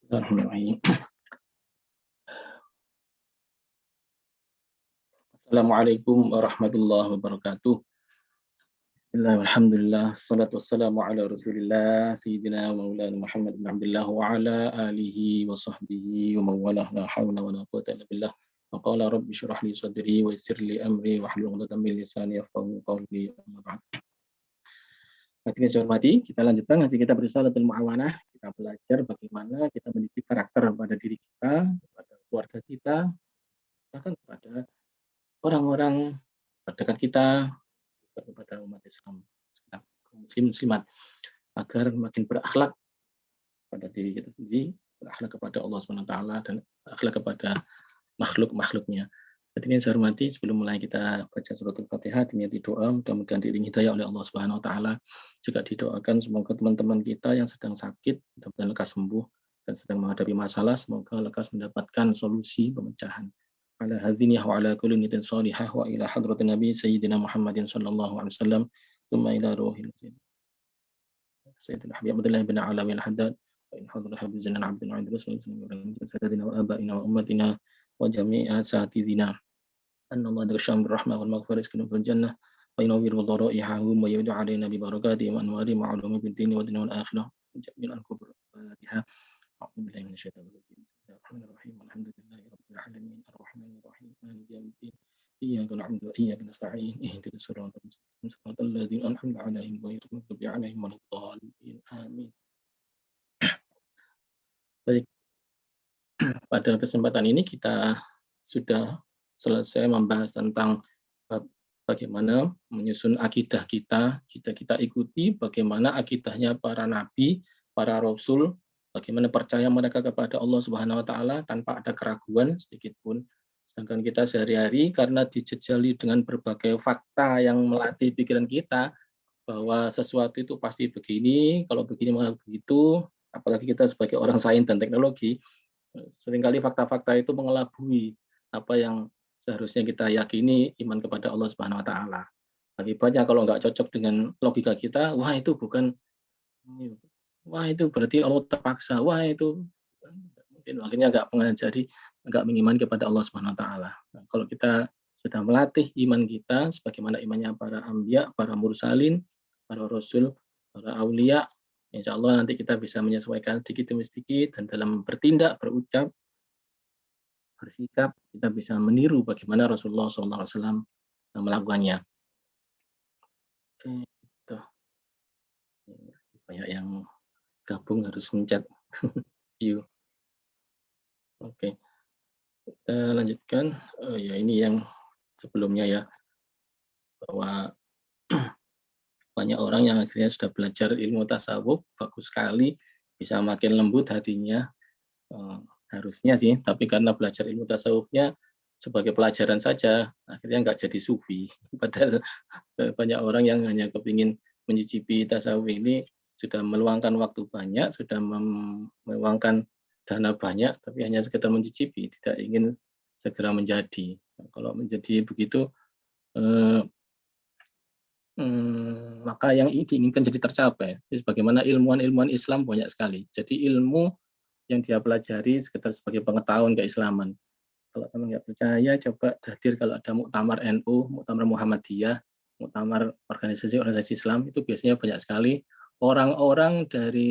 Bismillahirrahmanirrahim. Assalamualaikum warahmatullahi wabarakatuh. Alhamdulillah, salatu wassalamu ala rasulillah, Sayyidina wa maulana Muhammad bin Abdullah wa ala alihi wa sahbihi wa mawalah, la hawla wa la quwata illa billah. Wa qala rabbi syrah li sadri wa yassir li amri wa hlul 'uqdatam min lisani yafqahu qawli. Amma ba'd. Hadirin saya hormati, kita lanjutkan ngaji kita bersalatul muawanah. Kita belajar bagaimana kita mendidik karakter pada diri kita, pada keluarga kita, bahkan kepada orang-orang terdekat kita, kepada umat Islam, kaum muslim muslimat, agar makin berakhlak pada diri kita sendiri, berakhlak kepada Allah SWT dan berakhlak kepada makhluk-makhluknya. Jadi yang saya hormati, sebelum mulai kita baca surat Al-Fatihah, diniati doa, mudah-mudahan diiringi hidayah oleh Allah SWT. Juga didoakan semoga teman-teman kita yang sedang sakit, mudah-mudahan lekas sembuh, dan sedang menghadapi masalah, semoga lekas mendapatkan solusi pemecahan. Ala hadhihi wa ala kulli niyatin shalihah wa ila hadratin nabi sayyidina Muhammadin sallallahu alaihi wasallam thumma ila ruhil sayyidina Habib Abdullah bin Alawi al-Haddad wa in hadra habizana abdul aziz sayyidina wa abaina wa ummatina wa jami'a asatidina anna Allah darsham birrahmah wal maghfirah iskunu fil jannah wa yunawwiru dharaihahum wa yud'u alaina bi barakatihi wa anwari ma'lumi bid din wa dunya wal akhirah jami'an kubur Fatihah. A'udzu billahi minasyaitonir rajim. Bismillahirrahmanirrahim. Alhamdulillahi rabbil alamin. Arrahmanir rahim. Maliki yaumiddin. Iyyaka na'budu wa iyyaka nasta'in. Ihdinas siratal mustaqim. Siratal ladzina an'amta 'alaihim ghairil maghdubi 'alaihim waladdallin. Amin. Baik, pada kesempatan ini kita sudah selesai membahas tentang bagaimana menyusun akidah kita ikuti bagaimana akidahnya para nabi, para rasul, bagaimana percaya mereka kepada Allah Subhanahu wa taala tanpa ada keraguan sedikit pun. Sedangkan kita sehari-hari karena dijejali dengan berbagai fakta yang melatih pikiran kita bahwa sesuatu itu pasti begini, kalau begini malah begitu, apalagi kita sebagai orang sains dan teknologi, seringkali fakta-fakta itu mengelabui apa yang seharusnya kita yakini iman kepada Allah Subhanahu wa taala. Akibatnya kalau nggak cocok dengan logika kita, wah itu berarti Allah terpaksa, wah itu mungkin akhirnya nggak mengimani kepada Allah Subhanahu wa taala. Nah, kalau kita sudah melatih iman kita sebagaimana imannya para anbiya, para mursalin, para rasul, para aulia, insya Allah nanti kita bisa menyesuaikan sedikit demi sedikit dan dalam bertindak, berucap, bersikap kita bisa meniru bagaimana Rasulullah SAW melakukannya. Oke, banyak yang gabung harus mencet view. Oke, kita lanjutkan. Ya ini yang sebelumnya ya, bahwa banyak orang yang akhirnya sudah belajar ilmu tasawuf, bagus sekali, bisa makin lembut hatinya, harusnya sih, tapi karena belajar ilmu tasawufnya sebagai pelajaran saja, akhirnya nggak jadi sufi. Padahal banyak orang yang hanya kepingin mencicipi tasawuf ini sudah meluangkan waktu banyak, sudah meluangkan dana banyak, tapi hanya sekedar mencicipi, tidak ingin segera menjadi. Nah, kalau menjadi begitu, maka yang ini diinginkan jadi tercapai. Sebagaimana ilmuwan-ilmuwan Islam banyak sekali. Jadi ilmu yang dia pelajari sekedar sebagai pengetahuan keislaman. Kalau teman nggak percaya, coba hadir kalau ada muktamar NU, muktamar Muhammadiyah, muktamar organisasi-organisasi Islam, itu biasanya banyak sekali orang-orang dari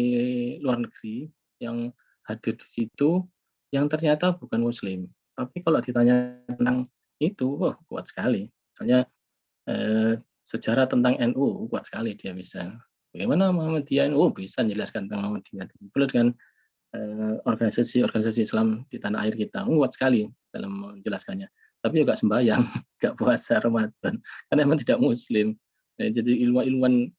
luar negeri yang hadir di situ yang ternyata bukan Muslim. Tapi kalau ditanya tentang itu, wah kuat sekali. Misalnya sejarah tentang NU kuat sekali dia bisa. Bagaimana Muhammadiyah NU bisa menjelaskan tentang Muhammadiyah. Belum dengan organisasi-organisasi Islam di tanah air kita kuat sekali dalam menjelaskannya. Tapi juga sembahyang, nggak puasa Ramadan, karena memang tidak Muslim. Jadi ilmuwan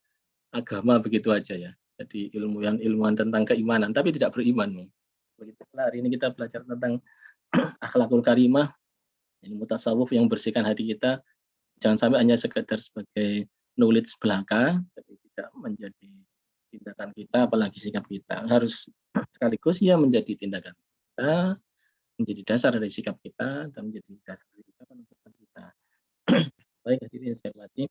agama begitu aja ya. Jadi ilmuwan tentang keimanan, tapi tidak beriman. Begitu. Hari ini kita belajar tentang akhlakul karimah, ilmu tasawuf yang bersihkan hati kita. Jangan sampai hanya sekedar sebagai knowledge belaka, tapi tidak menjadi tindakan kita, apalagi sikap kita. Harus sekaligus ya menjadi tindakan kita, menjadi dasar dari sikap kita, dan menjadi dasar dari kita penunjukan kita. Baik, hadirin saya hormati,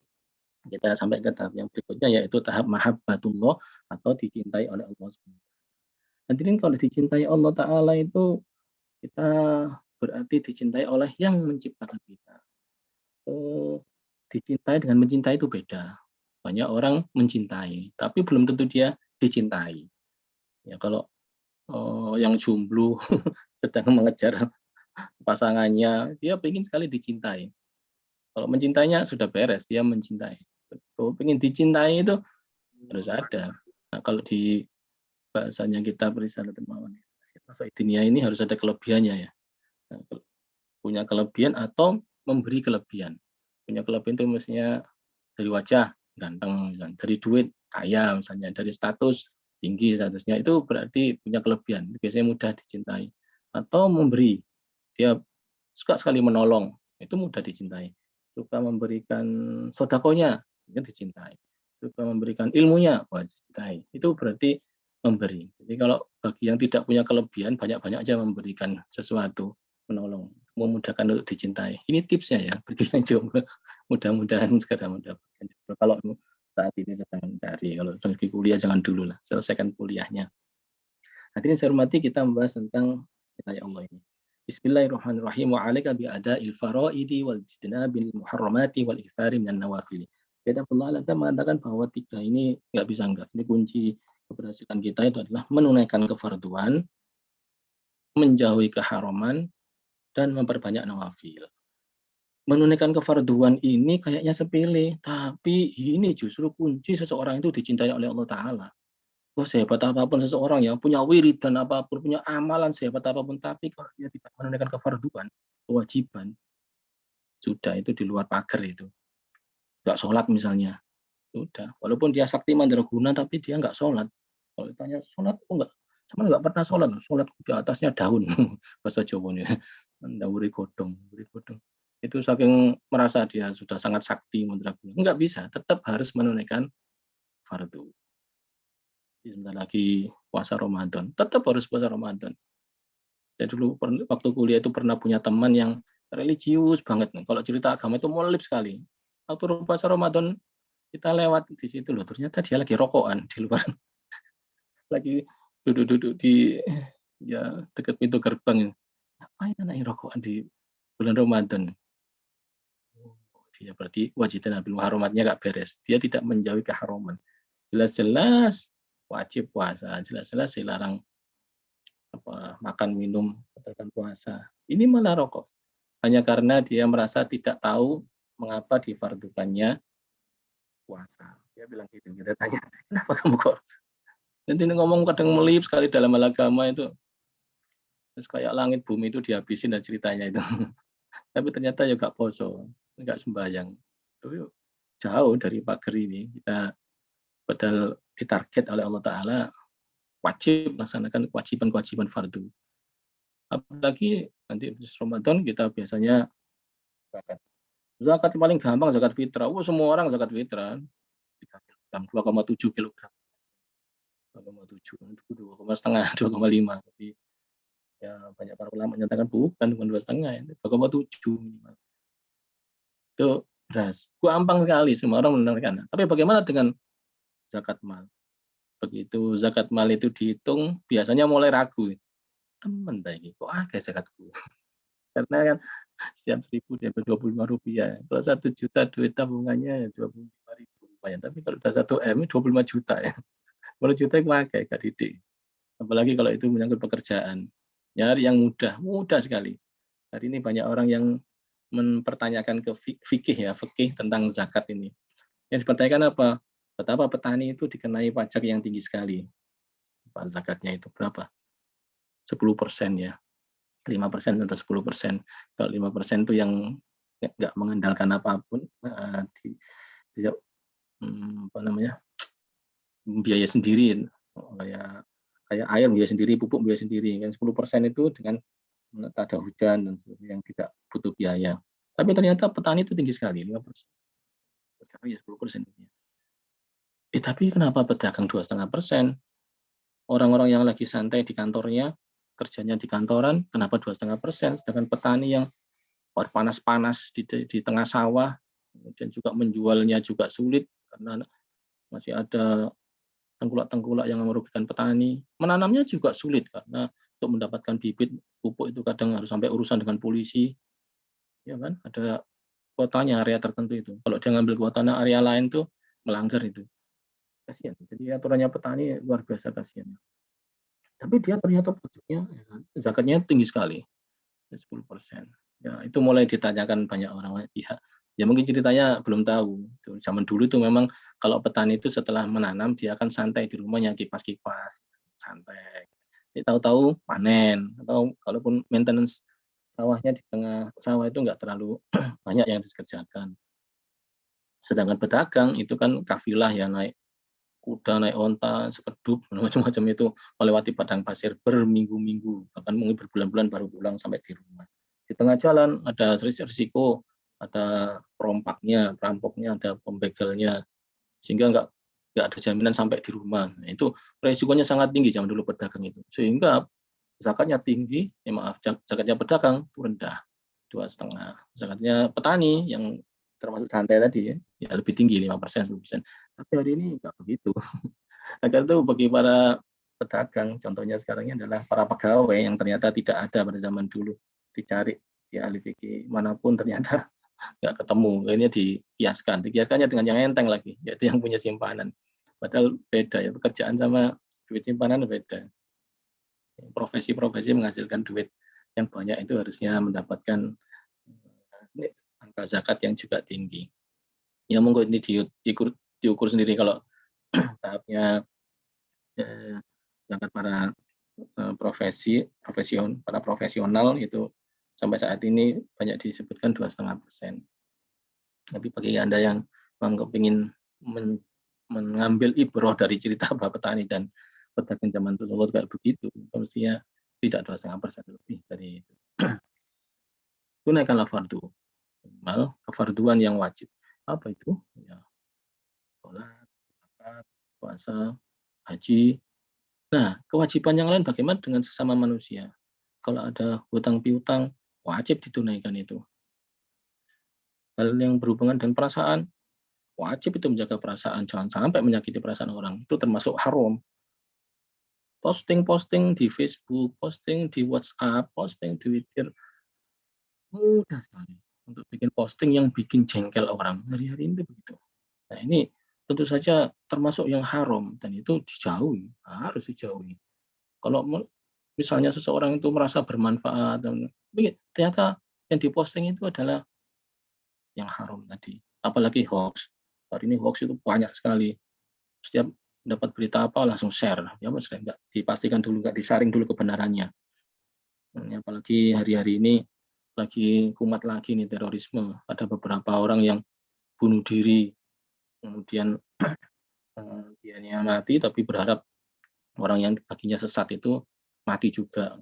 kita sampai ke tahap yang berikutnya, yaitu tahap mahabbatullah atau dicintai oleh Allah. Hadirin kalau dicintai Allah Ta'ala itu kita berarti dicintai oleh yang menciptakan kita. Dicintai dengan mencintai itu beda. Banyak orang mencintai, tapi belum tentu dia dicintai. Ya kalau yang jomblo sedang mengejar pasangannya, dia ingin sekali dicintai. Kalau mencintainya sudah beres, dia mencintai. Kalau ingin dicintai itu harus ada. Nah, kalau di bahasanya kita berisalatul mawani, dunia ini harus ada kelebihannya ya. Nah, punya kelebihan atau memberi kelebihan. Punya kelebihan itu mestinya dari wajah ganteng, misalnya. Dari duit kaya, misalnya dari status tinggi statusnya, itu berarti punya kelebihan. Biasanya mudah dicintai. Atau memberi, dia suka sekali menolong, itu mudah dicintai. Suka memberikan sodakonya, itu dicintai. Suka memberikan ilmunya, wah dicintai. Itu berarti memberi. Jadi kalau bagi yang tidak punya kelebihan, banyak-banyak aja memberikan sesuatu, menolong, memudahkan untuk dicintai. Ini tipsnya ya, bagi yang jomblo. Mudah-mudahan segera mendapatkan jodoh. Kalau saat ini sedang mencari, kalau lagi kuliah jangan dulu lah, selesaikan kuliahnya. Hadirin saya hormati, kita membahas tentang cinta Allah ini. Bismillahirrahmanirrahim. Wa 'alaika bi ada'il faraidi wal jitnabil muharramati wal iktsari minan nawafil. Jadi Allah mengatakan bahwa tiga ini nggak bisa enggak. Ini kunci keberhasilan kita itu adalah menunaikan kefarduan, menjauhi keharaman, dan memperbanyak nawafil. Menunaikan kefarduan ini kayaknya sepele, tapi ini justru kunci seseorang itu dicintai oleh Allah Ta'ala. Sehebat apapun seseorang ya, punya wirid dan apapun, punya amalan sehebat apapun, tapi kalau dia tidak menunaikan kefarduan, kewajiban, sudah itu di luar pagar itu. Nggak sholat misalnya, sudah. Walaupun dia sakti mandraguna, tapi dia nggak sholat. Kalau ditanya sholat, kok nggak? Sama nggak pernah sholat, sholat di atasnya daun, bahasa Jawanya. Dauri godong, itu saking merasa dia sudah sangat sakti mandraguna. Nggak bisa, tetap harus menunaikan fardu. Sebentar lagi puasa Ramadan, tetap harus puasa Ramadan. Saya dulu waktu kuliah itu pernah punya teman yang religius banget. Kalau cerita agama itu molip sekali. Waktu puasa Ramadan kita lewat di situ loh, ternyata dia lagi rokokan di luar, lagi duduk-duduk di ya dekat pintu gerbang. Ngapain anak rokokan di bulan Ramadan? Dia berarti wajib nabil harumatnya nggak beres. Dia tidak menjauhi keharaman. Jelas-jelas wajib puasa, jelas-jelas dilarang makan minum berdasarkan puasa. Ini malah rokok. Hanya karena dia merasa tidak tahu mengapa difardukannya puasa. Dia bilang gitu. Kita tanya, kenapa kamu kok? Nanti ngomong kadang melip sekali dalam hal agama itu. Terus kayak langit bumi itu dihabisin dan ceritanya itu. Tapi ternyata ya gak poso, gak sembahyang. Itu jauh dari pagar ini. Kita padahal ditarget oleh Allah Ta'ala wajib melaksanakan kewajiban-kewajiban fardu. Apalagi nanti Ramadan kita biasanya zakat. Zakat paling gampang zakat fitrah. Semua orang zakat fitrah. 2,7 kilogram. 2,7, 2,5, 2,5. Tapi ya banyak para ulama menyatakan bukan 2,5, 2,7 minimal. Itu beras. Gampang sekali semua orang mendengarkan. Tapi bagaimana dengan zakat mal? Begitu zakat mal itu dihitung, biasanya mulai ragu. Temen tadi, kok agak zakatku? Karena kan setiap 1.000 dia Rp25. Kalau 1 juta duit tabungannya 25.000 lumayan. Tapi kalau udah 1 M 25 juta ya. 10 juta itu agak gak didik. Apalagi kalau itu menyangkut pekerjaan. Nyari yang mudah sekali. Hari ini banyak orang yang mempertanyakan ke fikih tentang zakat ini. Yang dipertanyakan apa? Betapa petani itu dikenai pajak yang tinggi sekali. Zakatnya itu berapa? 10% ya. 5% atau 10%. Kalau 5% itu yang nggak mengandalkan apapun, apa namanya, biaya sendiri, kayak air biaya sendiri, pupuk biaya sendiri. Yang 10% itu dengan tak ada hujan dan yang tidak butuh biaya. Tapi ternyata petani itu tinggi sekali, 5%. Sekarang ya 10%. Tapi kenapa pedagang 2,5%? Orang-orang yang lagi santai di kantornya, kerjanya di kantoran, kenapa 2,5%? Sedangkan petani yang panas-panas di tengah sawah, kemudian juga menjualnya juga sulit karena masih ada tengkulak-tengkulak yang merugikan petani. Menanamnya juga sulit karena untuk mendapatkan bibit pupuk itu kadang harus sampai urusan dengan polisi, ya kan? Ada kuotanya area tertentu itu. Kalau dia ngambil kuotanya area lain tuh melanggar itu. Kasihan. Jadi aturannya petani luar biasa kasihan. Tapi dia ternyata pajaknya ya kan, zakatnya tinggi sekali, 10%. Ya itu mulai ditanyakan banyak orang pihak. Ya mungkin ceritanya belum tahu. Tuh, zaman dulu tuh memang kalau petani itu setelah menanam dia akan santai di rumahnya kipas-kipas, santai. Tahu-tahu panen atau kalaupun maintenance sawahnya di tengah sawah itu enggak terlalu banyak yang dikerjakan. Sedangkan pedagang itu kan kafilah ya naik kuda, naik onta, sekedup, macam-macam itu melewati padang pasir berminggu-minggu, bahkan mungkin berbulan-bulan baru pulang sampai di rumah. Di tengah jalan ada risiko, ada perompaknya, perampoknya, ada pembegalnya, sehingga nggak ada jaminan sampai di rumah. Nah, itu resikonya sangat tinggi zaman dulu pedagang itu. Sehingga zakatnya tinggi, maaf, zakatnya pedagang itu rendah, 2,5. Zakatnya petani yang termasuk santai tadi ya lebih tinggi 5%, 10%. Tapi hari ini nggak begitu. Agar itu bagi para pedagang, contohnya sekarang ini adalah para pegawai yang ternyata tidak ada pada zaman dulu, dicari di ahli fikih manapun ternyata nggak ketemu. Akhirnya dikiaskannya dengan yang enteng lagi, yaitu yang punya simpanan. Padahal beda ya, pekerjaan sama duit simpanan beda. Profesi-profesi menghasilkan duit yang banyak itu harusnya mendapatkan angka zakat yang juga tinggi. Ya monggo ini diukur sendiri kalau tahapnya zakat para para profesional itu sampai saat ini banyak disebutkan 2,5%. Tapi bagi Anda yang memang kepingin mengambil ibrah dari cerita Bapak petani dan pedagang zaman tersebut kayak begitu, mestinya tidak 2,5% lebih dari itu. Tunaikanlah fardu, minimal kefarduan yang wajib. Apa itu? Ya, sholat, zakat, puasa, haji. Nah, kewajiban yang lain bagaimana dengan sesama manusia? Kalau ada hutang piutang, wajib ditunaikan itu. Hal yang berhubungan dengan perasaan, wajib itu menjaga perasaan, jangan sampai menyakiti perasaan orang. Itu termasuk haram. Posting-posting di Facebook, posting di WhatsApp, posting di Twitter, mudah sekali untuk bikin posting yang bikin jengkel orang. Hari-hari ini begitu. Nah ini tentu saja termasuk yang haram dan itu dijauhi, harus dijauhi. Kalau misalnya seseorang itu merasa bermanfaat dan ternyata yang diposting itu adalah yang haram tadi. Apalagi hoax. Hari ini hoax itu banyak sekali. Setiap dapat berita apa langsung share. Ya mas, nggak dipastikan dulu, nggak disaring dulu kebenarannya. Apalagi hari-hari ini lagi kumat lagi nih terorisme. Ada beberapa orang yang bunuh diri, kemudian dianya mati, tapi berharap orang yang baginya sesat itu mati juga.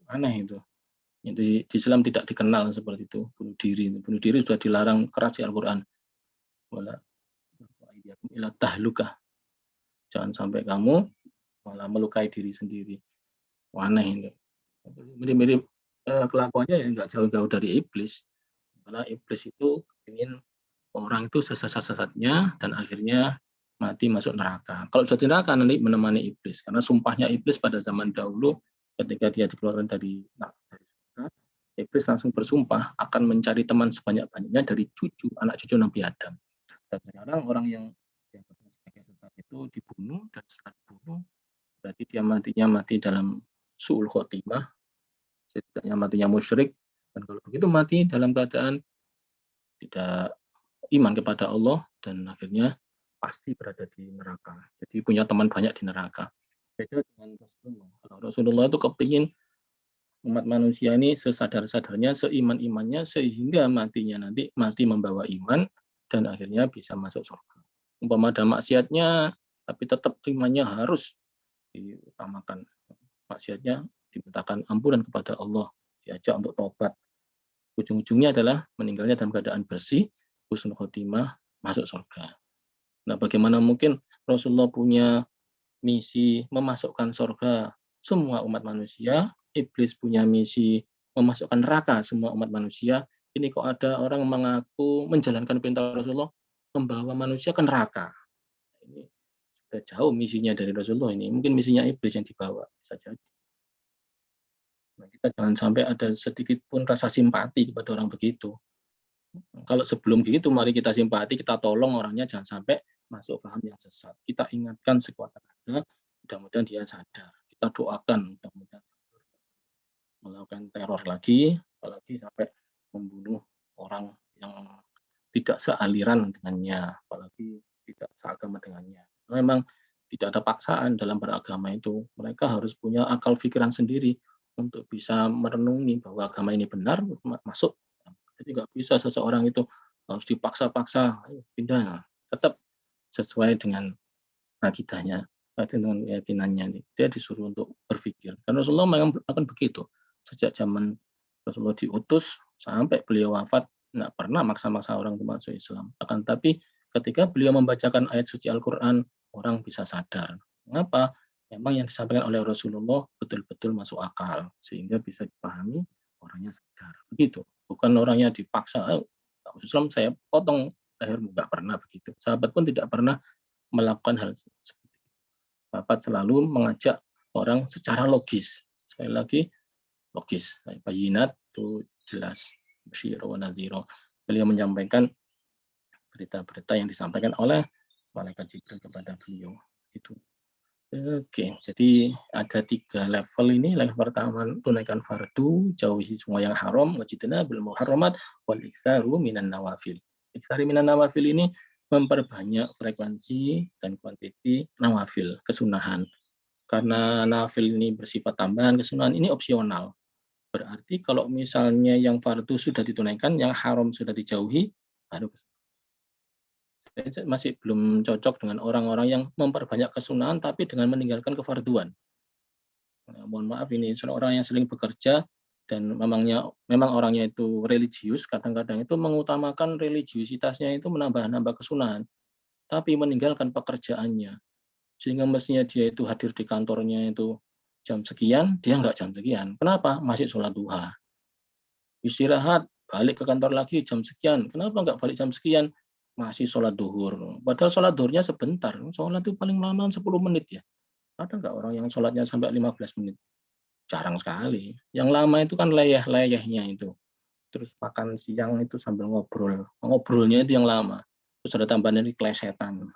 Aneh itu. Di Islam tidak dikenal seperti itu, bunuh diri. Bunuh diri sudah dilarang keras di Al-Quran. Wala ila tahlukah. Jangan sampai kamu malah melukai diri sendiri. Aneh itu. Mirip-mirip kelakuannya ya nggak jauh-jauh dari iblis. Karena iblis itu ingin orang itu sesat-sesatnya dan akhirnya mati masuk neraka. Kalau sudah di neraka nanti menemani iblis. Karena sumpahnya iblis pada zaman dahulu ketika dia dikeluarkan dari surga, iblis langsung bersumpah akan mencari teman sebanyak-banyaknya dari anak cucu Nabi Adam. Dan sekarang orang yang dianggap sebagai sesat itu dibunuh dan setelah dibunuh berarti dia mati dalam su'ul khotimah, setidaknya matinya musyrik, dan kalau begitu mati dalam keadaan tidak iman kepada Allah dan akhirnya pasti berada di neraka. Jadi punya teman banyak di neraka. Beda dengan Rasulullah. Kalau Rasulullah itu kepingin umat manusia ini sesadar-sadarnya, seiman-imannya, sehingga matinya nanti mati membawa iman dan akhirnya bisa masuk surga. Umpama ada maksiatnya, tapi tetap imannya harus diutamakan. Maksiatnya dimintakan ampunan kepada Allah, diajak untuk tobat. Ujung-ujungnya adalah meninggalnya dalam keadaan bersih, husnul khotimah, masuk surga. Nah, bagaimana mungkin Rasulullah punya misi memasukkan surga semua umat manusia, iblis punya misi memasukkan neraka semua umat manusia. Ini kok ada orang mengaku menjalankan perintah Rasulullah membawa manusia ke neraka. Ini jauh misinya dari Rasulullah ini. Mungkin misinya iblis yang dibawa, bisa jadi. Nah, kita jangan sampai ada sedikit pun rasa simpati kepada orang begitu. Kalau sebelum begitu, mari kita simpati, kita tolong orangnya, jangan sampai masuk paham yang sesat. Kita ingatkan sekuat tenaga, mudah-mudahan dia sadar. Kita doakan, mudah-mudahan melakukan teror lagi, apalagi sampai membunuh orang yang tidak sealiran dengannya, apalagi tidak seagama dengannya. Memang tidak ada paksaan dalam beragama itu. Mereka harus punya akal pikiran sendiri untuk bisa merenungi bahwa agama ini benar, masuk. Jadi nggak bisa seseorang itu harus dipaksa-paksa, ayo pindah. Tetap sesuai dengan akidahnya, dengan keyakinannya. Dia disuruh untuk berpikir. Dan Rasulullah memang akan begitu. Sejak zaman Rasulullah diutus sampai beliau wafat, nggak pernah maksa-maksa orang untuk masuk Islam. Akan tapi ketika beliau membacakan ayat suci Al-Quran, orang bisa sadar. Mengapa? Memang yang disampaikan oleh Rasulullah betul-betul masuk akal, sehingga bisa dipahami, orangnya sadar. Begitu. Bukan orangnya dipaksa, Islam saya potong lehermu, nggak pernah begitu. Sahabat pun tidak pernah melakukan hal seperti itu. Bapak selalu mengajak orang secara logis. Sekali lagi, logis. Bayinat itu jelas. Basyira wa nadhira. Beliau menyampaikan berita-berita yang disampaikan oleh malaikat Jibril kepada beliau. Gitu. Oke, jadi ada 3 level ini. Level pertama, tunaikan fardu, jauhi semua yang haram, wajidna bil muharramat, wal iktsaru minan nawafil. Iktsari minan nawafil ini memperbanyak frekuensi dan kuantiti nawafil, kesunahan. Karena nawafil ini bersifat tambahan, kesunahan ini opsional. Berarti kalau misalnya yang fardu sudah ditunaikan, yang haram sudah dijauhi, baru saya masih belum cocok dengan orang-orang yang memperbanyak kesunahan tapi dengan meninggalkan kefarduan. Nah, mohon maaf ini orang yang sering bekerja dan memang orangnya itu religius, kadang-kadang itu mengutamakan religiusitasnya itu menambah-nambah kesunahan, tapi meninggalkan pekerjaannya. Sehingga mestinya dia itu hadir di kantornya itu jam sekian, dia nggak jam sekian. Kenapa? Masih sholat duha. Istirahat, balik ke kantor lagi jam sekian. Kenapa nggak balik jam sekian? Masih sholat duhur. Padahal sholat duhurnya sebentar. Sholat itu paling lama 10 menit ya. Ada nggak orang yang sholatnya sampai 15 menit? Jarang sekali. Yang lama itu kan leyeh-leyehnya itu. Terus makan siang itu sambil ngobrol. Ngobrolnya itu yang lama. Terus ada tambahan dari klesetan.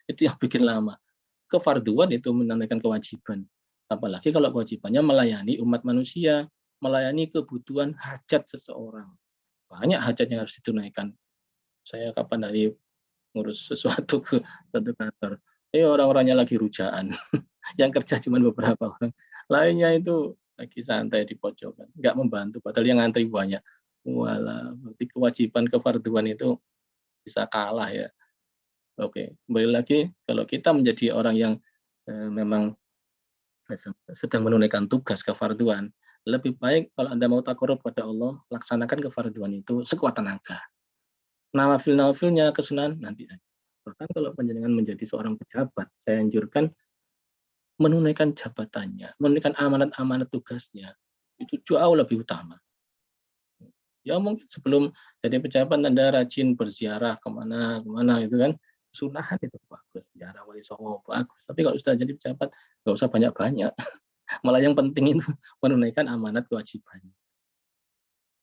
Itu yang bikin lama. Kefarduan itu menandakan kewajiban. Apalagi kalau kewajibannya melayani umat manusia, melayani kebutuhan hajat seseorang. Banyak hajat yang harus ditunaikan. Saya kapan hari ngurus sesuatu ke satu kantor, orang-orangnya lagi rujaan. Yang kerja cuma beberapa orang. Lainnya itu lagi santai di pojokan, nggak membantu, padahal yang ngantri banyak. Walah, berarti kewajiban kefarduan itu bisa kalah ya. Oke, kembali lagi, kalau kita menjadi orang yang memang sedang menunaikan tugas kefarduan, lebih baik kalau Anda mau takarub pada Allah, laksanakan kefarduan itu sekuat tenaga. Nawafil-nawafilnya kesunahan nanti saja. Bahkan kalau panjenengan menjadi seorang pejabat, saya anjurkan menunaikan jabatannya, menunaikan amanat-amanat tugasnya, itu jauh lebih utama. Ya mungkin sebelum jadi pejabat Anda rajin berziarah kemana itu kan, sunahan itu bagus, ziarah wali songo bagus. Tapi kalau sudah jadi pejabat, nggak usah banyak-banyak. Malah yang penting itu menunaikan amanat kewajiban.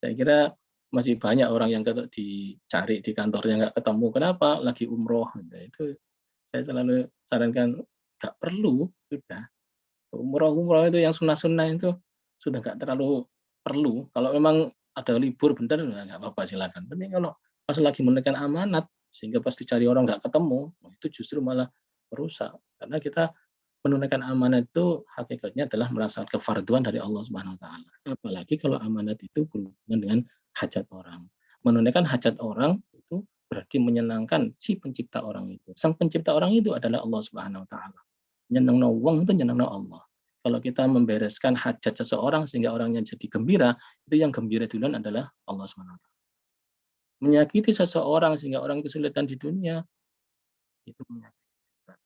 Saya kira masih banyak orang yang dicari di kantornya nggak ketemu. Kenapa? Lagi umroh. Nah, itu saya selalu sarankan nggak perlu, sudah. Umroh itu yang sunnah-sunnah itu sudah nggak terlalu perlu. Kalau memang ada libur benar, nggak apa-apa silakan. Tapi kalau pas lagi menunaikan amanat, sehingga pas dicari orang nggak ketemu, itu justru malah merusak. Karena kita menunaikan amanat itu hakikatnya adalah merasakan kefarduan dari Allah Subhanahu wa taala. Apalagi kalau amanat itu berhubungan dengan hajat orang. Menunaikan hajat orang itu berarti menyenangkan si pencipta orang itu. Sang pencipta orang itu adalah Allah Subhanahu wa taala. Nyenengno wong itu nyenengno Allah. Kalau kita membereskan hajat seseorang sehingga orangnya jadi gembira, itu yang gembira duluan adalah Allah Subhanahu wa taala. Menyakiti seseorang sehingga orang kesulitan di dunia, itu menyakitkan.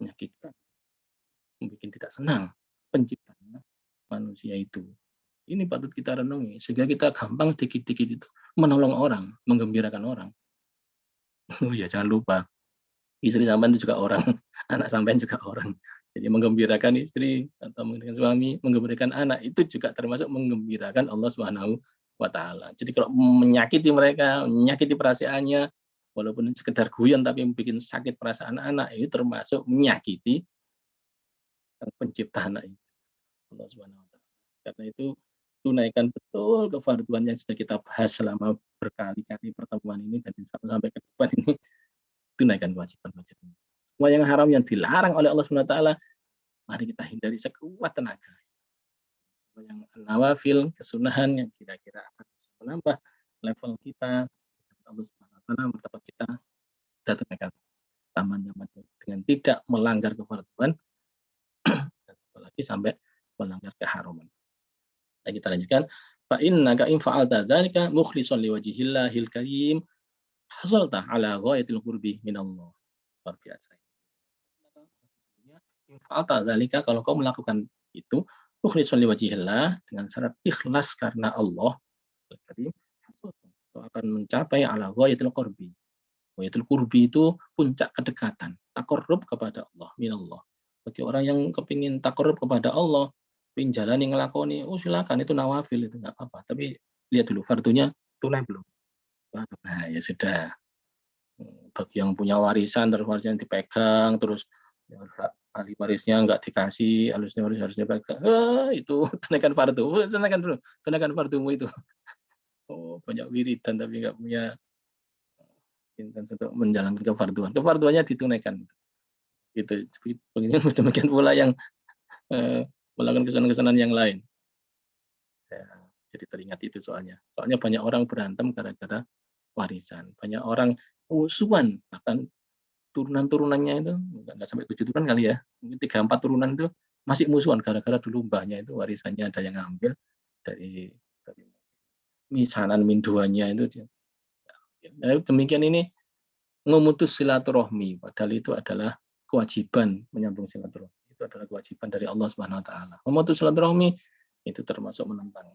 Menyakitkan. Membuat tidak senang penciptanya manusia itu. Ini patut kita renungi sehingga kita gampang dikit-dikit itu menolong orang, menggembirakan orang. Oh ya, jangan lupa istri sampean itu juga orang. anak sampean juga orang. Jadi menggembirakan istri atau menggembirakan suami, menggembirakan anak itu juga termasuk menggembirakan Allah Subhanahu wa taala. Jadi kalau menyakiti mereka, menyakiti perasaannya, walaupun sekedar guyon tapi bikin sakit perasaan anak, itu termasuk menyakiti sang pencipta anak itu, Allah Subhanahu wa taala. Karena itu tunaikan betul kefarduan yang sudah kita bahas selama berkali-kali pertemuan ini dan sampai ke depan ini, tunaikan kewajiban-kewajiban. Semua yang haram yang dilarang oleh Allah Subhanahu wa taala, mari kita hindari sekuat tenaga. Semua yang nawafil, kesunahan yang kira-kira akan bisa menambah level kita, Allah Subhanahu wa taala, martabat kita tunaikan aman-aman dengan tidak melanggar kefarduan dan apalagi sampai melanggar keharaman. Nah, kita lanjutkan. Fa innaka in fa'alta dzalika mukhlishan liwajhillahil karim hasalta ala ghayatil qurbi minallah. Luar biasa. In fa'alta dzalika, kalau kau melakukan itu mukhlishan liwajhillah, dengan syarat ikhlas karena Allah Karim, kau akan mencapai ala ghayatil qurbi. Ghayatul qurbi itu puncak kedekatan, takarrub kepada Allah, minallah. Bagi orang yang kepingin takarrub kepada Allah, pengen jalani ngelakoni, oh silakan, itu nawafil, itu enggak apa-apa. Tapi lihat dulu fardunya tunai belum? Nah, ya sudah. Bagi yang punya warisan terus warisnya dipegang, terus ahli warisnya enggak dikasih, ahli waris harus dipegang. Itu tunaikan fardu. Tunaikan dulu, tunaikan fardumu itu. Oh, banyak wiridan tapi enggak punya intens untuk menjalankan kefarduan. Kefarduannya ditunaikan. Gitu. Demikian pula yang melakukan kesenangan-kesenangan yang lain. Ya, jadi teringat itu soalnya. Soalnya banyak orang berantem gara-gara warisan. Banyak orang musuhan, bahkan turunan-turunannya itu enggak sampai 7 turunan kali ya. Mungkin 3 4 turunan itu masih musuhan gara-gara dulu mbahnya itu warisannya ada yang ngambil dari misanan minduannya itu dia. Ya, demikian ini memutus silaturahmi, padahal itu adalah kewajiban menyambung silaturahmi. Itu adalah kewajiban dari Allah Subhanahu wa taala. Memutus silaturahmi itu termasuk menentang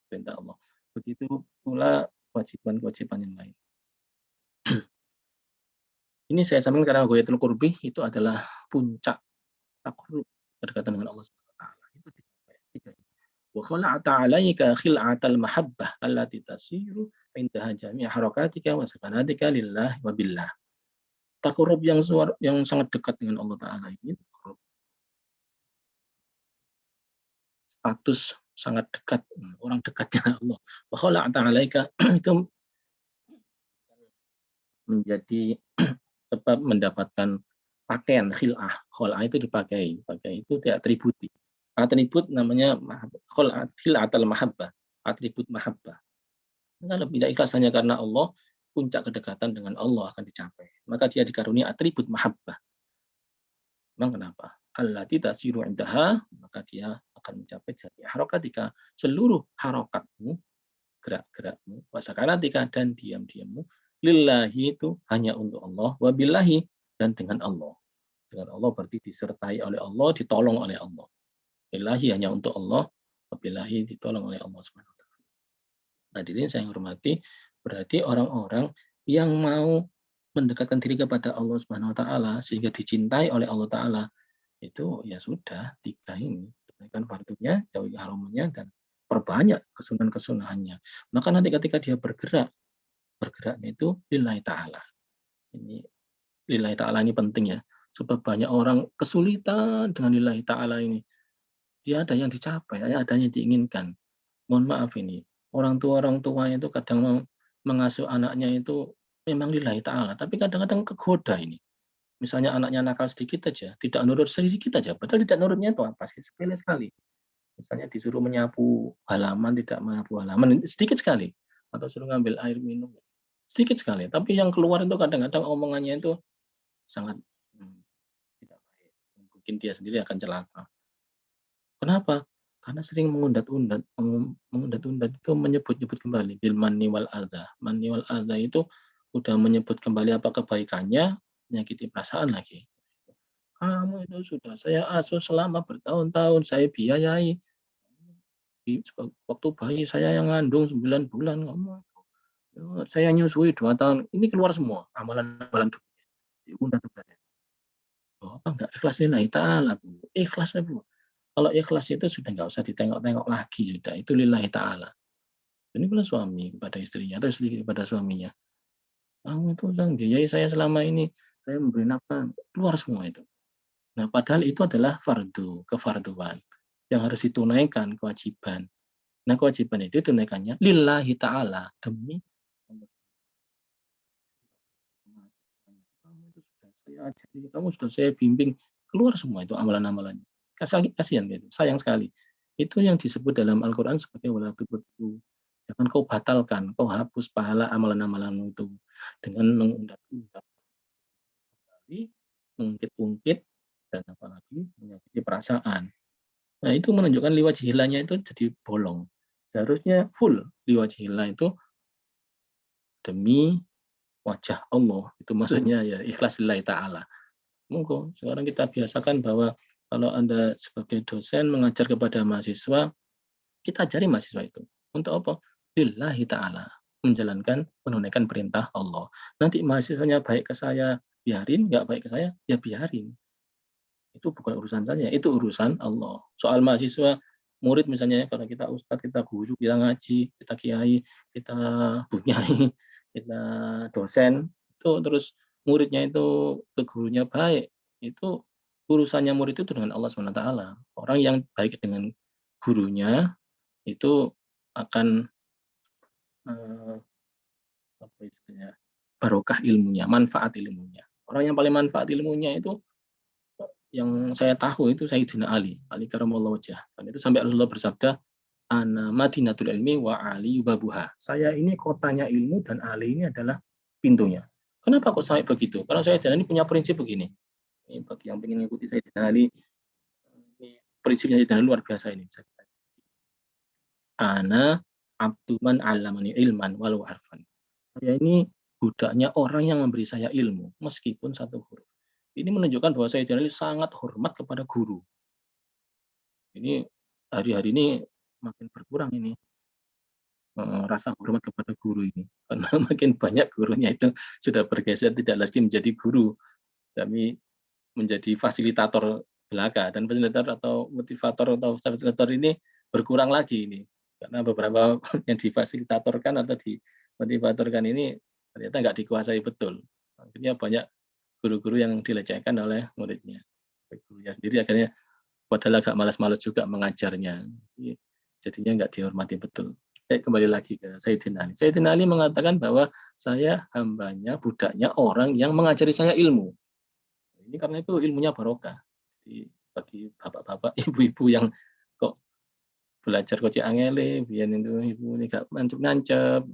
perintah Allah. Begitu pula kewajiban-kewajiban yang lain. Ini saya sampaikan karena ghayatul qurbi itu adalah puncak takarrub kedekatan dengan Allah Subhanahu wa taala. Itu dicapai tiga. Wa khala'ata 'alaika khil'atal mahabbah allati tasiru indaha jami' harakatika wa sakanatika lillah wa billah. Takarrub yang sangat dekat dengan Allah taala ini status sangat dekat, orang dekatnya Allah. Wa khala'ata 'alaika itu menjadi sebab mendapatkan pakaian khil'ah. Khil'ah itu dipakai, pakai itu diatributi. Atribut namanya khil'atul mahabbah, atribut mahabbah. Kalau tidak ikhlas hanya karena Allah, puncak kedekatan dengan Allah akan dicapai. Maka dia dikaruniai atribut mahabbah. Memang kenapa? Allati tasiru indaha, maka dia akan mencapai jati harakatika, seluruh harokatmu, gerak-gerakmu, wasakanatika dan diam-diammu, lillahi itu hanya untuk Allah, wabillahi dan dengan Allah. Dengan Allah berarti disertai oleh Allah, ditolong oleh Allah. Lillahi hanya untuk Allah, wabillahi ditolong oleh Allah Subhanahu wa taala. Hadirin saya hormati, berarti orang-orang yang mau mendekatkan diri kepada Allah Subhanahu wa taala sehingga dicintai oleh Allah taala, itu ya sudah tiga ini, tunaikan fardunya, jauhi haramnya dan perbanyak kesunahan-kesunahannya. Maka nanti ketika dia bergeraknya itu lillahi ta'ala. Ini lillahi ta'ala ini penting ya. Sebab banyak orang kesulitan dengan lillahi ta'ala ini. Dia ada yang dicapai, ada yang diinginkan. Mohon maaf ini, orang tua itu kadang mengasuh anaknya itu memang lillahi ta'ala, tapi kadang-kadang kegoda ini. Misalnya anaknya nakal sedikit aja, tidak nurut sedikit aja, padahal tidak nurutnya itu apa sih? Sepele sekali. Misalnya disuruh menyapu halaman, tidak menyapu halaman, sedikit sekali. Atau suruh ngambil air minum, sedikit sekali. Tapi yang keluar itu kadang-kadang omongannya itu sangat tidak baik. Mungkin dia sendiri akan celaka. Kenapa? Karena sering mengundat-undat. Mengundat-undat itu menyebut-nyebut kembali. Bil manni wal adha. Manni wal adha itu udah menyebut kembali apa kebaikannya, menyakiti perasaan lagi. Kamu itu sudah saya asuh selama bertahun-tahun, saya biayai. Waktu bayi saya yang ngandung 9 bulan, saya nyusui 2 tahun. Ini keluar semua amalan-amalan diundat-undat. Oh, apa enggak ikhlas lillahi ta'ala, Bu. Ikhlas ya, Bu. Kalau ikhlas itu sudah nggak usah ditengok-tengok lagi sudah, itu lillahi ta'ala. Ini pula suami kepada istrinya atau istri kepada suaminya. Kamu itu yang biayai saya selama ini, saya memberi nafkah, keluar semua itu. Nah, padahal itu adalah fardu, kefarduan yang harus ditunaikan, kewajiban. Nah, kewajiban itu tunaikannya lillahi ta'ala, demi kamu itu sudah saya ajari, kamu sudah saya bimbing, keluar semua itu amalan-amalannya. Kasihan gitu, sayang sekali. Itu yang disebut dalam Al-Quran sebagai wala tubtilu. Jangan kau batalkan, kau hapus pahala amalan-amalanmu itu dengan mengundang-undang, mengungkit-ungkit, dan apalagi menyakiti perasaan. Nah, itu menunjukkan liwajhilahnya itu jadi bolong. Seharusnya full liwajhilah itu demi wajah Allah. Itu maksudnya ya ikhlas lillahi ta'ala. Monggo, sekarang kita biasakan bahwa kalau Anda sebagai dosen mengajar kepada mahasiswa, kita ajari mahasiswa itu. Untuk apa? Lillahi ta'ala. Menjalankan, menunaikan perintah Allah. Nanti mahasiswanya baik ke saya, biarin. Nggak baik ke saya, ya biarin. Itu bukan urusan saya, itu urusan Allah. Soal mahasiswa, murid misalnya, kalau kita ustadz, kita guru, kita ngaji, kita kiai, kita bunyai, kita dosen, itu terus muridnya itu ke gurunya baik, itu urusannya murid itu dengan Allah SWT. Orang yang baik dengan gurunya itu akan apa istilahnya, barokah ilmunya, manfaat ilmunya. Orang yang paling manfaat ilmunya itu yang saya tahu itu Sayyidina Ali karamallahu wajhah. Dan itu sampai Rasulullah bersabda, ana madinatul ilmi wa ali babuha. Saya ini kotanya ilmu dan Ali ini adalah pintunya. Kenapa kok sampai begitu? Karena Sayyidina Ali punya prinsip begini. Ini bagi yang ingin mengikuti Sayyidina Ali, ini prinsipnya Sayyidina Ali luar biasa ini. Ana abduman alamani ilman walau harfan. Saya ini budaknya orang yang memberi saya ilmu meskipun satu huruf. Ini menunjukkan bahwa Sayyidina Ali sangat hormat kepada guru. Ini hari-hari ini makin berkurang ini rasa hormat kepada guru ini, karena makin banyak gurunya itu sudah bergeser tidak lagi menjadi guru, tapi menjadi fasilitator belaka, dan fasilitator atau motivator atau fasilitator ini berkurang lagi ini, karena beberapa yang difasilitatorkan atau dimotivatorkan ini ternyata nggak dikuasai betul. Akhirnya banyak guru-guru yang dilecehkan oleh muridnya. Gurunya sendiri akhirnya padahal agak malas-malas juga mengajarnya. Jadinya nggak dihormati betul. Kembali lagi ke Sayyidina Ali. Sayyidina Ali mengatakan bahwa saya hambanya, budaknya orang yang mengajari saya ilmu. Ini karena itu ilmunya barokah. Jadi bagi bapak-bapak, ibu-ibu yang kok belajar kocik angele, biar itu ibu ini gak nancep-nancep,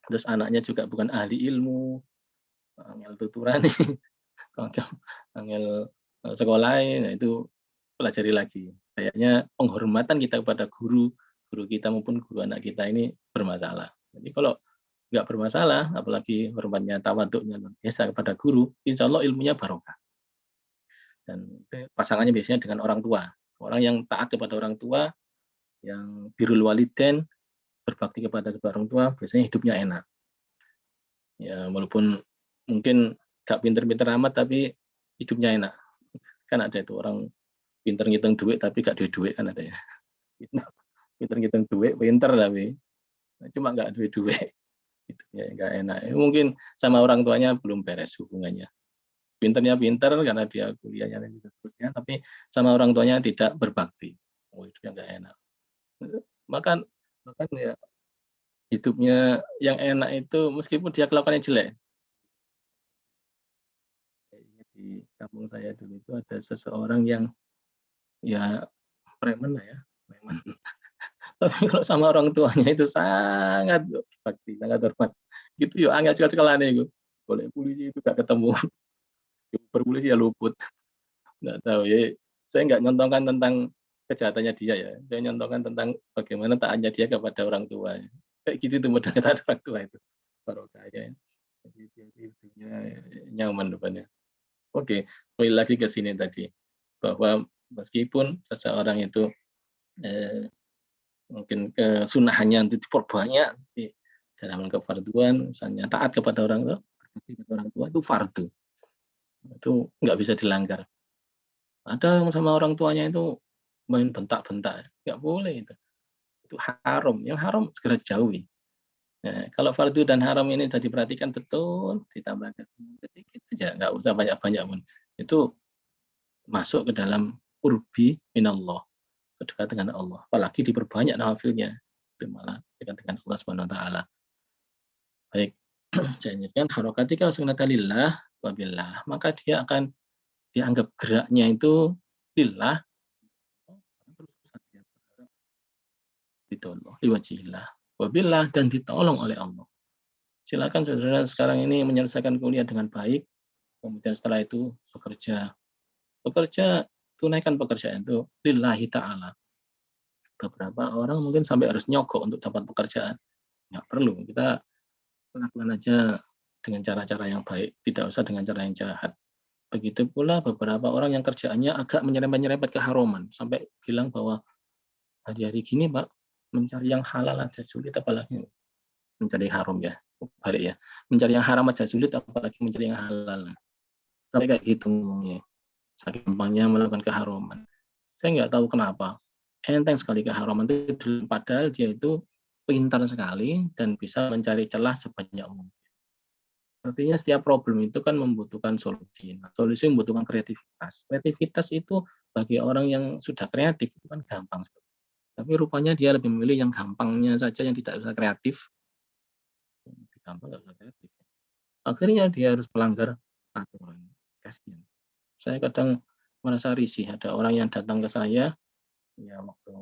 terus anaknya juga bukan ahli ilmu, angel tuturane, angel sekolah, nah itu pelajari lagi. Kayaknya penghormatan kita kepada guru kita maupun guru anak kita ini bermasalah. Jadi kalau nggak bermasalah, apalagi hormatnya tawaduknya luar biasa kepada guru, insya Allah ilmunya barokah. Dan pasangannya biasanya dengan orang tua. Orang yang taat kepada orang tua, yang birrul walidain, berbakti kepada kedua orang tua, biasanya hidupnya enak. Ya, walaupun mungkin gak pinter-pinter amat, tapi hidupnya enak. Kan ada itu orang pinter ngitung duit tapi gak duit-duit kan ada ya. Pinter ngitung duit, pinter tapi cuma gak duit-duit. Hidupnya gak enak. Mungkin sama orang tuanya belum beres hubungannya. Pinternya pinter karena dia kuliahnya dan seterusnya, tapi sama orang tuanya tidak berbakti. Oh, hidupnya gak enak. Makan ya hidupnya yang enak itu meskipun dia kelakuannya jelek. Di kampung saya dulu itu ada seseorang yang ya preman lah ya, preman. Tapi kalau sama orang tuanya itu sangat bakti, sangat hormat. Gitu ya angel sekali itu. Boleh polisi itu gak ketemu. Berpolisi ya luput. Nggak tahu ya. Saya nggak nyontohkan tentang kejahatannya dia ya. Saya nyontohkan tentang bagaimana taatnya dia kepada orang tua. Kayak gitu tuh modalnya taat orang tua itu. Barokahnya. Jadi hidupnya nyaman depannya. Oke, kembali lagi ke sini tadi. Bahwa meskipun seseorang itu mungkin kesunahannya untuk diperbanyak dalam kefarduan, misalnya taat kepada orang tua, itu fardu. Itu nggak bisa dilanggar. Ada yang sama orang tuanya itu main bentak-bentak, nggak boleh itu. Itu haram, yang haram segera dijauhi. Nah, kalau fardu dan haram ini sudah diperhatikan betul, ditambahkan sedikit aja, nggak usah banyak-banyak pun. Itu masuk ke dalam urbi minallah, dekat dengan Allah. Apalagi diperbanyak nawafilnya, itu malah dekat dengan Allah Subhanahu wa taala. Baik, saya ingatkan harokatika sunnata lillah wabillah, maka dia akan dianggap geraknya itu lillah, itu Allah, liwajillah, wabillah, dan ditolong oleh Allah. Silakan saudara sekarang ini menyelesaikan kuliah dengan baik, kemudian setelah itu bekerja. Bekerja, tunaikan pekerjaan itu lillahi ta'ala. Beberapa orang mungkin sampai harus nyogok untuk dapat pekerjaan. Nggak perlu, kita lakukan aja dengan cara-cara yang baik, tidak usah dengan cara yang jahat. Begitu pula beberapa orang yang kerjaannya agak menyerempet-nyerempet ke haroman, sampai bilang bahwa hari-hari gini Pak, mencari yang halal aja sulit, apalagi mencari haram ya. Balik ya, mencari yang haram aja sulit, apalagi mencari yang halal. Sampai kayak gitu ngomongnya. Saking gampangnya melakukan keharuman. Saya nggak tahu kenapa. Enteng sekali keharuman itu, padahal dia itu pintar sekali dan bisa mencari celah sebanyak mungkin. Artinya setiap problem itu kan membutuhkan solusi. Nah, solusi membutuhkan kreativitas. Kreativitas itu bagi orang yang sudah kreatif itu kan gampang. Tapi rupanya dia lebih memilih yang gampangnya saja, yang tidak usah kreatif. Gampang nggak usah kreatif. Akhirnya dia harus melanggar aturan. Kasihan. Saya kadang merasa risih, ada orang yang datang ke saya, ya waktu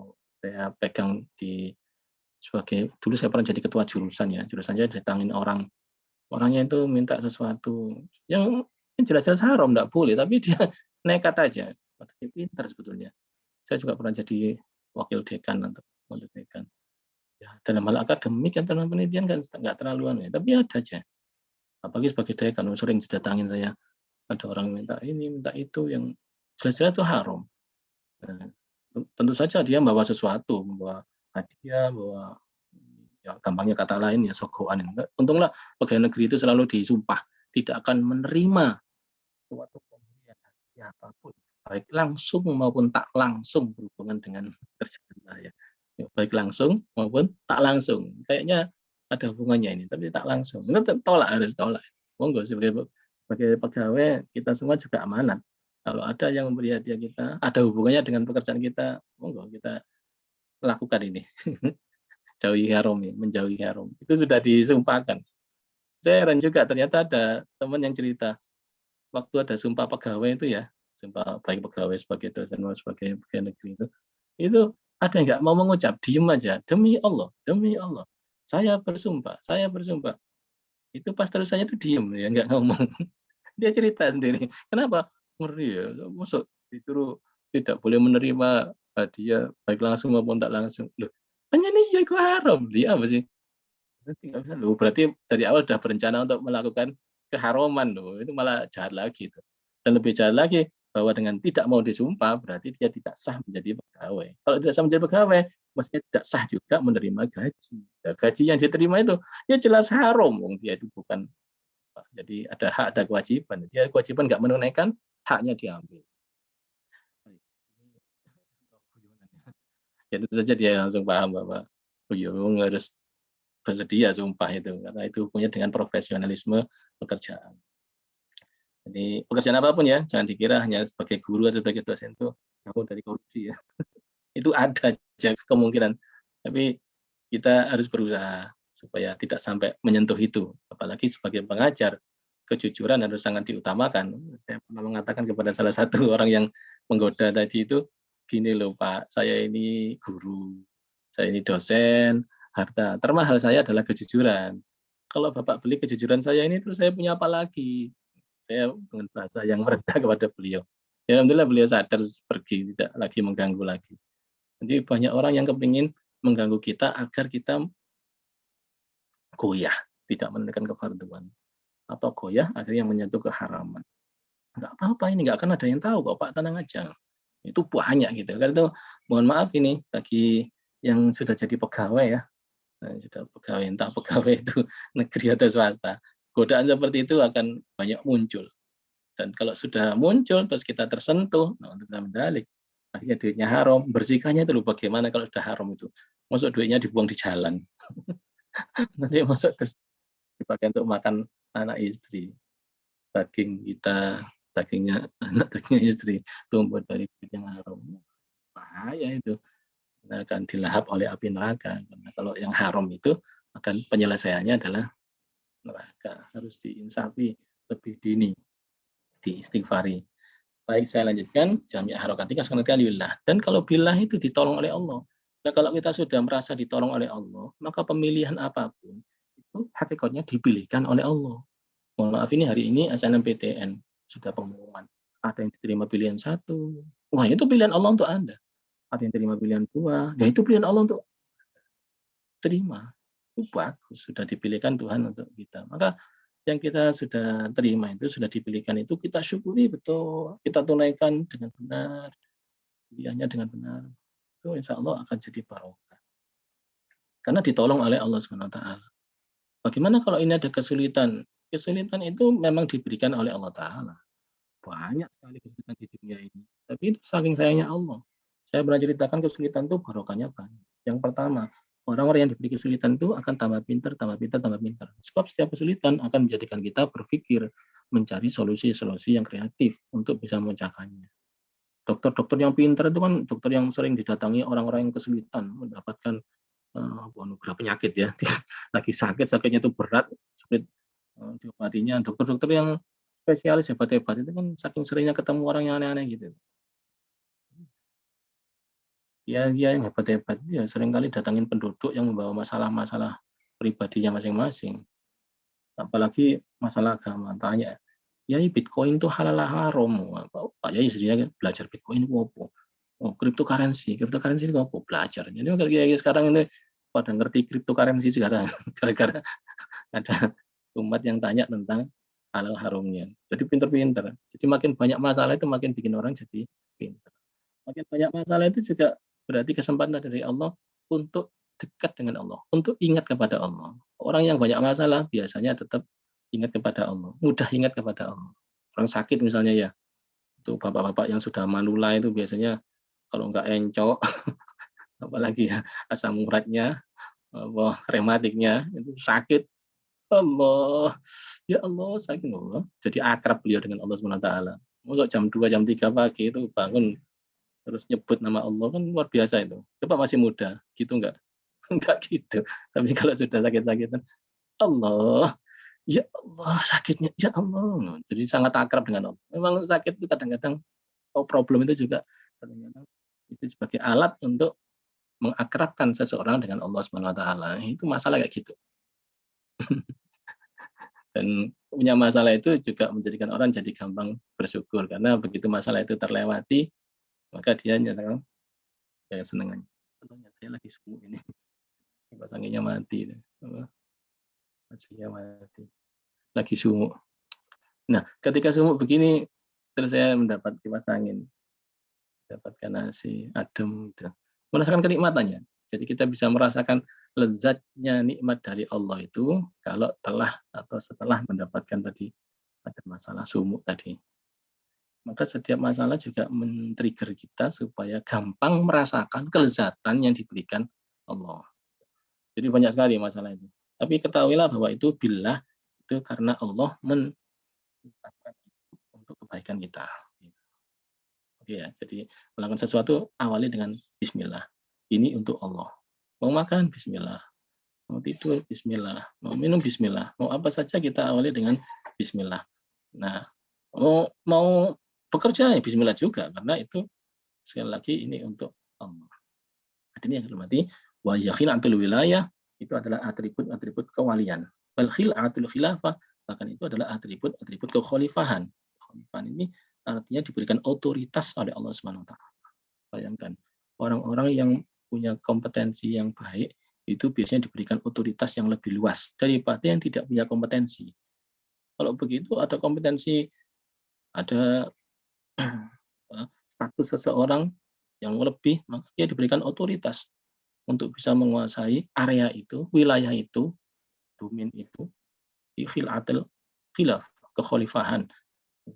saya pegang di sebagai, dulu saya pernah jadi ketua jurusan ya, jurusan saya datangin orang, orangnya itu minta sesuatu yang jelas-jelas haram, enggak boleh, tapi dia nekat aja. Dia pintar sebetulnya. Saya juga pernah jadi wakil dekan atau wakil dekan. Ya, dalam hal akademik dan dalam penelitian kan nggak terlalu aneh, tapi ada aja. Apalagi sebagai dekan, sering didatangin saya, ada orang minta ini, minta itu, yang jelas-jelas itu haram. Nah, tentu saja dia membawa sesuatu, membawa hadiah, bawa, ya gampangnya kata lain ya sogokan. Untunglah pegawai negeri itu selalu disumpah tidak akan menerima suatu pemberian hadiah apapun, baik langsung maupun tak langsung berhubungan dengan kerjaan saya. Ya, baik langsung maupun tak langsung. Kayaknya ada hubungannya ini, tapi tak langsung. Itu tolak, harus tolak. Monggo sebagai pegawai kita semua juga amanat. Kalau ada yang memberi hadiah kita, ada hubungannya dengan pekerjaan kita, monggo kita lakukan ini. Jauhi haram ya, menjauhi haram. Itu sudah disumpahkan. Saya heran juga, ternyata ada teman yang cerita, waktu ada sumpah pegawai itu ya, sumpah baik pegawai sebagai dosen maupun sebagai pegawai negeri itu ada yang nggak mau mengucap, diem aja, demi Allah, saya bersumpah. Itu pas terusannya itu diem ya, nggak ngomong. Dia cerita sendiri. Kenapa? Ngeri ya, masuk disuruh tidak boleh menerima hadiah baik langsung maupun tak langsung. Loh, kan ini ya itu haram. Dia apa sih? Loh, berarti dari awal sudah berencana untuk melakukan keharuman loh. Itu malah jahat lagi itu. Dan lebih jahat lagi bahwa dengan tidak mau disumpah berarti dia tidak sah menjadi pegawai. Kalau tidak sah menjadi pegawai, mestinya tidak sah juga menerima gaji. Nah, gaji yang diterima itu ya jelas haram, dia itu bukan. Jadi ada hak, ada kewajiban. Dia kewajiban nggak menunaikan, haknya diambil. Ya, tentu saja dia langsung paham bahwa oh iya, harus bersedia sumpah itu, karena itu hubungannya dengan profesionalisme pekerjaan. Jadi pekerjaan apapun ya, jangan dikira hanya sebagai guru atau sebagai dosen itu jauh dari korupsi ya. Itu ada aja kemungkinan, tapi kita harus berusaha supaya tidak sampai menyentuh itu. Apalagi sebagai pengajar, kejujuran harus sangat diutamakan. Saya pernah mengatakan kepada salah satu orang yang menggoda tadi itu, gini loh Pak, saya ini guru, saya ini dosen, harta termahal saya adalah kejujuran. Kalau Bapak beli kejujuran saya ini, terus saya punya apa lagi? Saya dengan bahasa yang merendah kepada beliau. Ya, alhamdulillah beliau sadar, pergi, tidak lagi mengganggu lagi. Jadi banyak orang yang kepingin mengganggu kita agar kita goyah, tidak menunaikan kefarduan. Atau goyah akhirnya menyentuh keharaman. Enggak apa-apa ini, enggak akan ada yang tahu kok Pak, tenang aja. Itu banyak gitu. Karena itu mohon maaf ini bagi yang sudah jadi pegawai ya, sudah pegawai, entah pegawai itu negeri atau swasta. Godaan seperti itu akan banyak muncul. Dan kalau sudah muncul terus kita tersentuh, nah untuk mendalik, akhirnya duitnya haram. Bersihkannya itu loh bagaimana kalau sudah haram itu. Masuk duitnya dibuang di jalan. Nanti masuk terus dipakai untuk makan anak istri. Daging kita, dagingnya anak, dagingnya istri tumbuh dari duit yang haram. Bahaya itu. Akan dilahap oleh api neraka. Karena kalau yang haram itu akan penyelesaiannya adalah neraka. Harus diinsafi lebih dini, diistighfari. Baik, saya lanjutkan. Jami' harokatika sekali billah. Dan kalau billah itu ditolong oleh Allah. Nah, kalau kita sudah merasa ditolong oleh Allah, maka pemilihan apapun itu hakikatnya dipilihkan oleh Allah. Mohon maaf, ini hari ini SNMPTN sudah pengumuman. Ada yang diterima pilihan 1. Wah, itu pilihan Allah untuk Anda. Ada yang terima pilihan 2. Ya, itu pilihan Allah untuk terima. Itu bagus, sudah dipilihkan Tuhan untuk kita. Maka yang kita sudah terima itu, sudah dipilihkan itu, kita syukuri betul, kita tunaikan dengan benar, pilihannya dengan benar. Itu insya Allah akan jadi barokah. Karena ditolong oleh Allah SWT. Bagaimana kalau ini ada kesulitan? Kesulitan itu memang diberikan oleh Allah Ta'ala. Banyak sekali kesulitan di dunia ini. Tapi itu saking sayangnya Allah. Saya pernah ceritakan kesulitan itu barokahnya banyak. Yang pertama, orang-orang yang diberi kesulitan itu akan tambah pintar, tambah pintar, tambah pintar. Sebab setiap kesulitan akan menjadikan kita berpikir, mencari solusi-solusi yang kreatif untuk bisa memecahkannya. Dokter-dokter yang pintar itu kan dokter yang sering didatangi orang-orang yang kesulitan mendapatkan anugerah penyakit ya. Lagi sakit, sakitnya itu berat, sulit diobatinya. Dokter-dokter yang spesialis hebat-hebat itu kan saking seringnya ketemu orang yang aneh-aneh gitu. Ya, yang hebat-hebat ya seringkali datangin penduduk yang membawa masalah-masalah pribadinya masing-masing. Apalagi masalah agama. Tanya, ya Bitcoin itu halal haram. Pak Yai istrinya belajar Bitcoin itu apa? Oh, cryptocurrency itu apa? Belajar. Jadi kayak sekarang ini pada ngerti cryptocurrency sekarang gara-gara ada umat yang tanya tentang halal haramnya. Jadi pinter-pinter. Jadi makin banyak masalah itu makin bikin orang jadi pinter. Makin banyak masalah itu juga berarti kesempatan dari Allah untuk dekat dengan Allah, untuk ingat kepada Allah. Orang yang banyak masalah biasanya tetap ingat kepada Allah, mudah ingat kepada Allah. Orang sakit misalnya ya, itu bapak-bapak yang sudah manula itu biasanya kalau nggak encok, apalagi ya asam uratnya, rematiknya itu sakit. Allah, ya Allah sakit Allah. Jadi akrab beliau dengan Allah SWT. Masuk jam 2, jam 3 pagi itu bangun terus nyebut nama Allah kan luar biasa itu. Coba masih muda, gitu enggak? Enggak gitu. Tapi kalau sudah sakit-sakitan, Allah, ya Allah sakitnya, ya Allah. Jadi sangat akrab dengan Allah. Memang sakit itu kadang-kadang, problem itu juga kadang-kadang itu sebagai alat untuk mengakrabkan seseorang dengan Allah Subhanahu Wa Taala. Itu masalah kayak gitu. Dan punya masalah itu juga menjadikan orang jadi gampang bersyukur karena begitu masalah itu terlewati, maka dia nyatakan kayak seneng aja. Saya lagi semu ini. Kipas anginnya mati. Mesinnya mati. Lagi sumuk. Nah, ketika sumuk begini, terus saya mendapat kipas angin. Dapatkan nasi, adem. Gitu. Merasakan kenikmatannya. Jadi kita bisa merasakan lezatnya nikmat dari Allah itu kalau telah atau setelah mendapatkan tadi ada masalah sumuk tadi. Maka setiap masalah juga men-trigger kita supaya gampang merasakan kelezatan yang diberikan Allah. Jadi banyak sekali masalah itu. Tapi ketahuilah bahwa itu billah itu karena Allah menetapkan itu untuk kebaikan kita. Oke ya, jadi melakukan sesuatu awali dengan bismillah. Ini untuk Allah. Mau makan bismillah. Mau tidur bismillah. Mau minum bismillah. Mau apa saja kita awali dengan bismillah. Nah, mau bekerja ya bismillah juga karena itu sekali lagi ini untuk Allah. Artinya yang hormati wa yakhilatul wilayah itu adalah atribut-atribut kewalian. Wal khilatul khilafah bahkan itu adalah atribut-atribut kekhalifahan. Kekhalifahan ini artinya diberikan otoritas oleh Allah Subhanahu wa taala. Bayangkan, orang-orang yang punya kompetensi yang baik itu biasanya diberikan otoritas yang lebih luas daripada yang tidak punya kompetensi. Kalau begitu ada kompetensi, ada status seseorang yang lebih, maka dia diberikan otoritas untuk bisa menguasai area itu, wilayah itu, domain itu, di khilatul khilaf, kekhalifahan.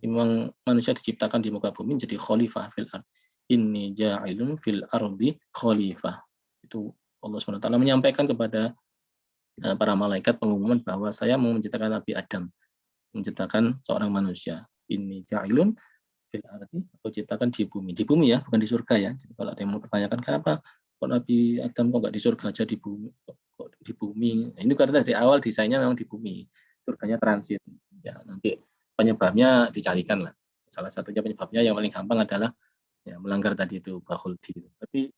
Memang manusia diciptakan di muka bumi jadi khalifah fil ard. Inni ja'ilun fil ardi khalifah. Itu Allah SWT menyampaikan kepada para malaikat pengumuman bahwa saya mau menciptakan Nabi Adam, menciptakan seorang manusia. Inni ja'ilun fil ardi, aku ciptakan di bumi ya, bukan di surga ya. Jadi kalau ada yang mau pertanyakan kenapa kok Nabi Adam kok nggak di surga aja di bumi, kok di bumi? Nah, ini karena dari awal desainnya memang di bumi, surganya transit. Ya nanti penyebabnya dicarikan lah. Salah satunya penyebabnya yang paling gampang adalah ya melanggar tadi itu bahul di. Tapi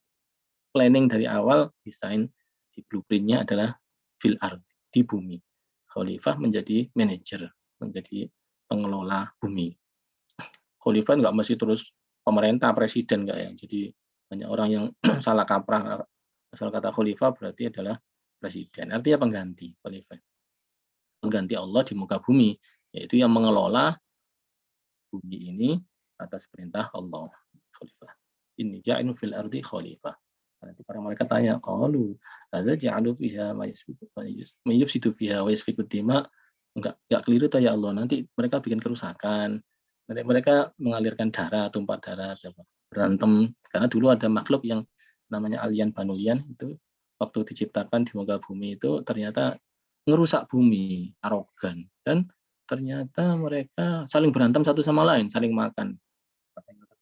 planning dari awal desain di blueprintnya adalah fil ard di bumi. Khalifah menjadi manajer, menjadi pengelola bumi. Khalifah nggak mesti terus pemerintah, presiden nggak ya. Jadi banyak orang yang salah kaprah asal kata khalifah berarti adalah presiden. Artinya pengganti khalifah. Pengganti Allah di muka bumi, yaitu yang mengelola bumi ini atas perintah Allah. Khalifah. Inni ja'inu fil ardi khalifah. Nanti para malaikat tanya, qalu hadza ja'alu fiha ma yufsidu fiha wa yasfiku dima. Enggak keliru ya Allah. Nanti mereka bikin kerusakan. Nanti mereka mengalirkan darah, tumpah darah, berantem. Karena dulu ada makhluk yang namanya Alien Banulian itu waktu diciptakan di muka bumi itu ternyata ngerusak bumi, arogan dan ternyata mereka saling berantem satu sama lain, saling makan.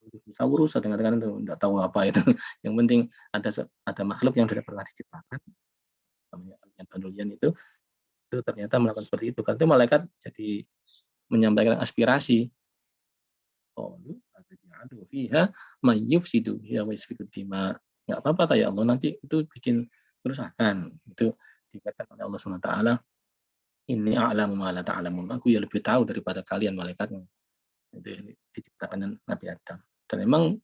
Dinosaurus, ada yang mengatakan itu enggak tahu apa itu. Yang penting ada makhluk yang tidak pernah diciptakan, namanya Alien Banulian itu ternyata melakukan seperti itu. Karena itu malaikat jadi menyampaikan aspirasi. Qalu ataj'alu fiha may yufsidu fiha wa yasfiku dima. Enggak apa-apa ya Allah, nanti itu bikin kerusakan. Itu dikatakan oleh Allah SWT, ini a'lamu ma la ta'lamun. Aku ya lebih tahu daripada kalian malaikat. Itu diciptakan Nabi Adam. Dan memang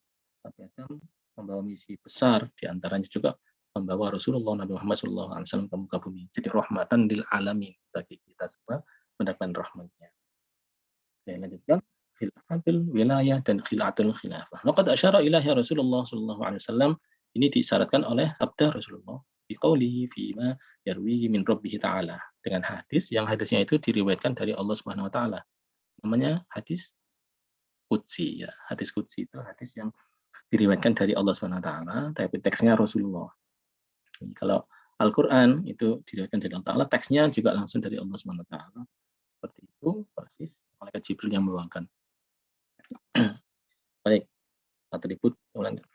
Nabi Adam membawa misi besar, diantaranya juga membawa Rasulullah Nabi Muhammad SAW ke muka bumi. Jadi rahmatan lil alamin, bagi kita semua mendapatkan rahmatnya. Saya lanjutkan. Khilafatul wilayah dan khilatul khilafah. Laqad asyara ilahi Rasulullah SAW. Ini disyaratkan oleh sabda Rasulullah biqaulihi fima yarwihi min rabbih ta'ala, dengan hadis yang hadisnya itu diriwayatkan dari Allah Subhanahu wa taala. Namanya hadis qudsi ya. Hadis qudsi itu hadis yang diriwayatkan dari Allah Subhanahu wa taala, tapi teksnya Rasulullah. Jadi kalau Al-Qur'an itu diriwayatkan dari Allah Taala, teksnya juga langsung dari Allah Subhanahu wa taala. Seperti itu persis malaikat Jibril yang membawakan. Baik, atribut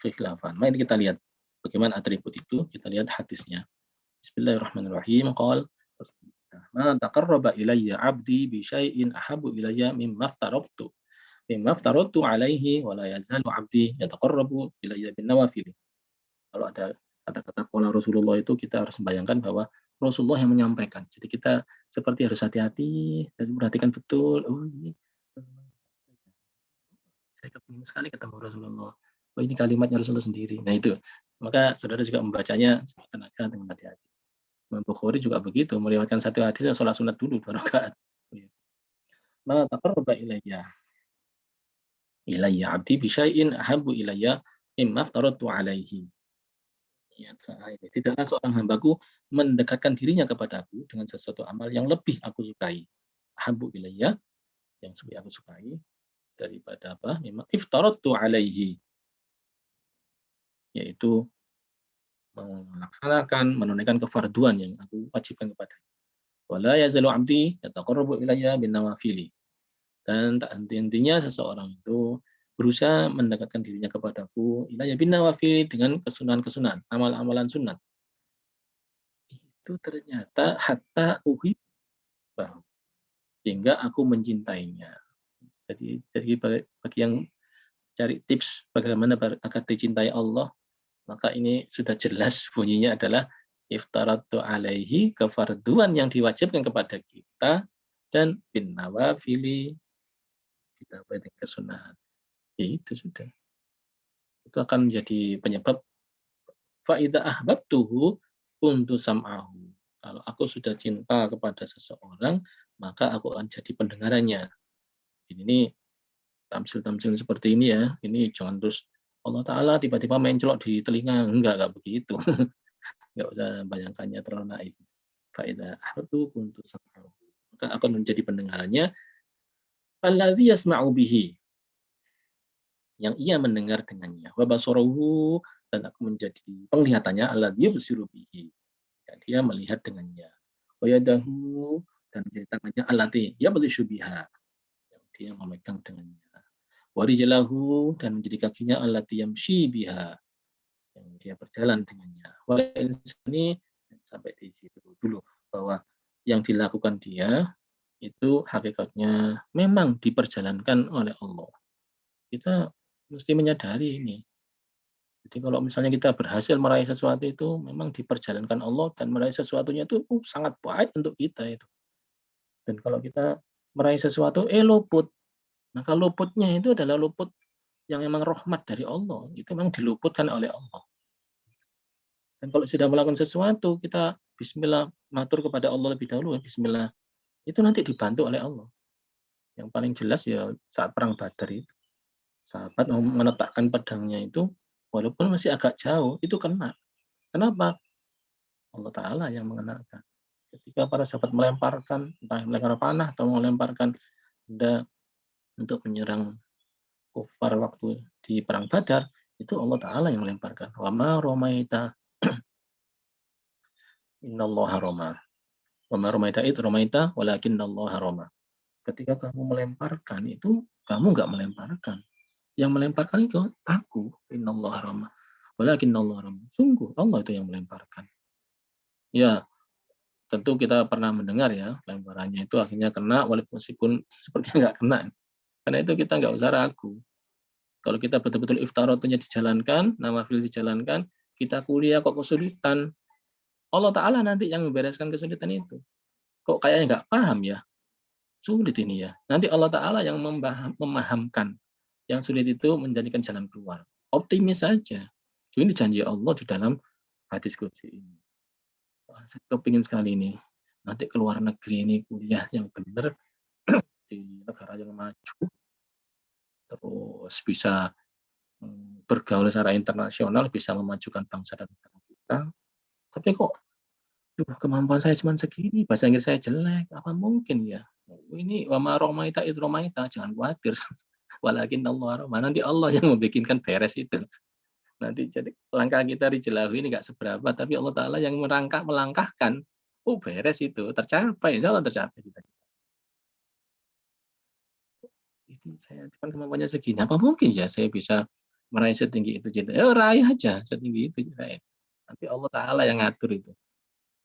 kekhilafan. Mari kita lihat bagaimana atribut itu, kita lihat hadisnya. Bismillahirrahmanirrahim. Qal ma taqarraba ilayya 'abdi bi syai'in ahabbu ilayya mimma aftaratu alaihi wa la yazalu 'abdi yataqarrabu ilayya bin nawafil. Kalau ada kata-kata qala Rasulullah itu kita harus membayangkan bahwa Rasulullah yang menyampaikan. Jadi kita seperti harus hati-hati dan perhatikan betul. Oh ini saya kepingin sekali ketemu Rasulullah. Oh ini kalimatnya Rasulullah sendiri. Nah itu. Maka saudara juga membacanya dengan tenaga dengan hati-hati. Imam Bukhari juga begitu, meriwayatkan satu hadis sholat sunat dulu 2 rakaat. Ma taqarraba ilayya 'abdi bi syai'in ahabbu ilayya mimma aftaratu 'alaihi. Ya, tidaklah seorang hambaku mendekatkan dirinya kepadaku dengan sesuatu amal yang lebih aku sukai. Ahabbu ilayya, yang lebih aku sukai daripada apa? Memang iftaratu 'alaihi, yaitu melaksanakan, menunaikan kefarduan yang aku wajibkan kepadanya. Wala yazalu 'abdi yataqarrabu ilayya bin nawafili. Dan tak henti-hentinya seseorang itu berusaha mendekatkan dirinya kepadaku ilayya bin nawafili, dengan kesunahan-kesunahan, amal-amalan sunat. Itu ternyata hatta uhibbahu, hingga aku mencintainya. Jadi bagi yang cari tips bagaimana agar dicintai Allah, maka ini sudah jelas bunyinya adalah iftaratu alaihi, kefarduan yang diwajibkan kepada kita, dan bin nawafili, kita berarti kesunahan. Ya itu sudah. Itu akan menjadi penyebab fa idza ahbabtuhu kuntu sam'ahu. Kalau aku sudah cinta kepada seseorang, maka aku akan jadi pendengarannya. Jadi ini tamsil-tamsil seperti ini ya, ini jangan terus Allah Ta'ala tiba-tiba mencolok di telinga. Enggak begitu. Enggak usah bayangkannya terlalu naif. Fa idza ahbabtu kuntu sam'ahu. Maka akan menjadi pendengarannya, alladzi yasma'u bihi, yang ia mendengar dengannya, wa basarahu, dan aku menjadi penglihatannya, alladzi yubsiru bihi, yang dia melihat dengannya, wa yadahu, dan menjadi tangannya, allati yabtishu biha, yang dia memegang dengannya, wa rijlahu, dan menjadi kakinya, allati yamshi biha, yang dia berjalan dengannya, wa insani, sampai di situ dulu bahwa yang dilakukan dia itu hakikatnya memang diperjalankan oleh Allah. Kita mesti menyadari ini. Jadi kalau misalnya kita berhasil meraih sesuatu itu memang diperjalankan Allah, dan meraih sesuatunya itu sangat baik untuk kita itu. Dan kalau kita meraih sesuatu luput, maka luputnya itu adalah luput yang memang rahmat dari Allah. Itu memang diluputkan oleh Allah. Dan kalau sudah melakukan sesuatu, kita bismillah, matur kepada Allah lebih dahulu, bismillah. Itu nanti dibantu oleh Allah. Yang paling jelas ya saat perang Badar itu. Sahabat menetapkan pedangnya itu, walaupun masih agak jauh, itu kena. Kenapa? Allah Ta'ala yang mengenakan. Ketika para sahabat melemparkan, entah melempar panah atau melemparkan benda untuk menyerang kufar waktu di perang Badar, itu Allah Ta'ala yang melemparkan. Wa ma romaita innallaha roma. Wa ma romaita id romaita walakinnallaha roma. Ketika kamu melemparkan itu, kamu nggak melemparkan. Yang melemparkan itu aku, innallaha roma. Walakinnallaha roma. Sungguh Allah itu yang melemparkan. Ya, tentu kita pernah mendengar ya, lemparannya itu akhirnya kena walaupun meskipun sepertinya nggak kena. Karena itu kita nggak usah ragu. Kalau kita betul-betul iftaratunya dijalankan, nawafil dijalankan, kita kuliah kok kesulitan, Allah Ta'ala nanti yang membereskan kesulitan itu. Kok kayaknya nggak paham ya? Sulit ini ya. Nanti Allah Ta'ala yang memahamkan. Yang sulit itu menjadikan jalan keluar. Optimis saja. Ini janji Allah di dalam hadis qudsi ini. Wah, saya kepingin sekali ini. Nanti keluar negeri ini kuliah yang benar di negara yang maju, terus bisa bergaul secara internasional, bisa memajukan bangsa dan negara kita. Tapi kok kemampuan saya cuma segini, bahasa Inggris saya jelek, apa mungkin ya? Ini wama romaita itu romaita, jangan khawatir. Walakin Allah rahmah. Nanti Allah yang membikinkan beres itu. Nanti jadi langkah kita dijelahu ini nggak seberapa, tapi Allah Ta'ala yang melangkahkan. Oh beres itu, tercapai, insya Allah tercapai. Itu saya cuma kemampuannya segini, apa mungkin ya saya bisa meraih setinggi itu? Raih aja setinggi itu. Nanti Allah Ta'ala yang ngatur itu.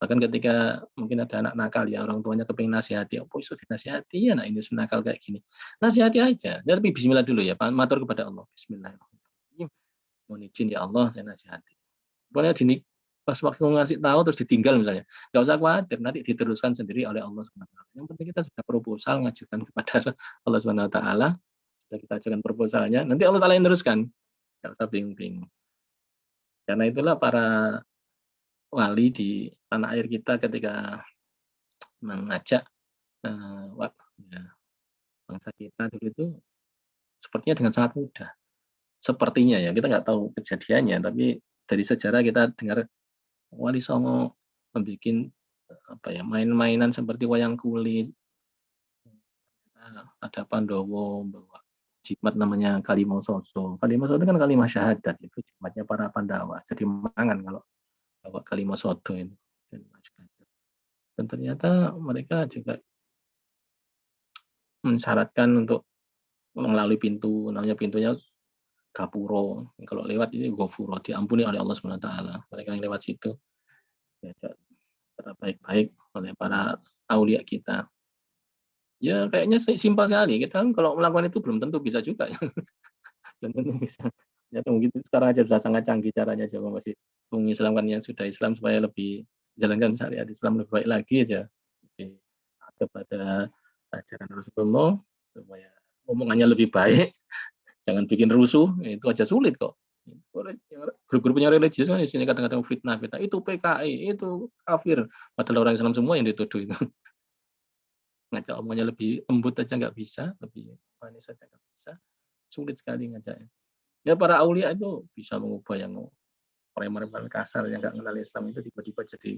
Bahkan ketika mungkin ada anak nakal ya, orang tuanya kepingin nasihati, oh iso dinasihati ya, nah ini senakal kayak gini. Nasihati aja, tapi bismillah dulu ya, matur kepada Allah. Bismillahirrahmanirrahim. Mohon izin ya Allah, saya nasihati. Pokoknya pas waktu ngasih tahu terus ditinggal misalnya, nggak usah khawatir, nanti diteruskan sendiri oleh Allah Subhanahu Wa Taala. Yang penting kita sudah proposal ngajukan kepada Allah Subhanahu Wa Taala, sudah kita ajukan proposalnya, nanti Allah Taala yang teruskan, nggak usah bingung-bingung. Karena itulah para wali di tanah air kita ketika mengajak ya, bangsa kita dulu itu sepertinya dengan sangat mudah. Sepertinya ya, kita nggak tahu kejadiannya, tapi dari sejarah kita dengar Wali Songo membuat apa ya, main-mainan seperti wayang kulit. Ada Pandowo bawa jimat namanya Kalimosodo. Kalimosodo kan kalimat syahadat, itu jimatnya para Pandawa. Jadi mangan kalau bawa Kalimosodo itu. Dan ternyata mereka juga mensyaratkan untuk melalui pintu, namanya pintunya Gapuro. Kalau lewat ini Gofuro, diampuni oleh Allah Subhanahu Wa Taala. Mereka yang lewat situ diajak secara baik-baik oleh para aulia kita. Ya kayaknya simpel sekali. Kita kan kalau melakukan itu belum tentu bisa juga. Belum tentu bisa. Ya mungkin sekarang aja sudah sangat canggih caranya, coba masih mengislamkan yang sudah Islam supaya lebih menjalankan syariat Islam lebih baik lagi aja. Lebih kepada ajaran Rasulullah supaya omongannya lebih baik, jangan bikin rusuh, itu aja sulit kok. Grup-grup punya religius kan di sini kadang-kadang fitnah, itu PKI, itu kafir, padahal orang Islam semua yang dituduh itu. Ngajak omongannya lebih lembut aja nggak bisa, lebih manis aja nggak bisa, sulit sekali ngajaknya. Ya para aulia itu bisa mengubah yang preman-preman kasar yang nggak kenal Islam itu tiba-tiba jadi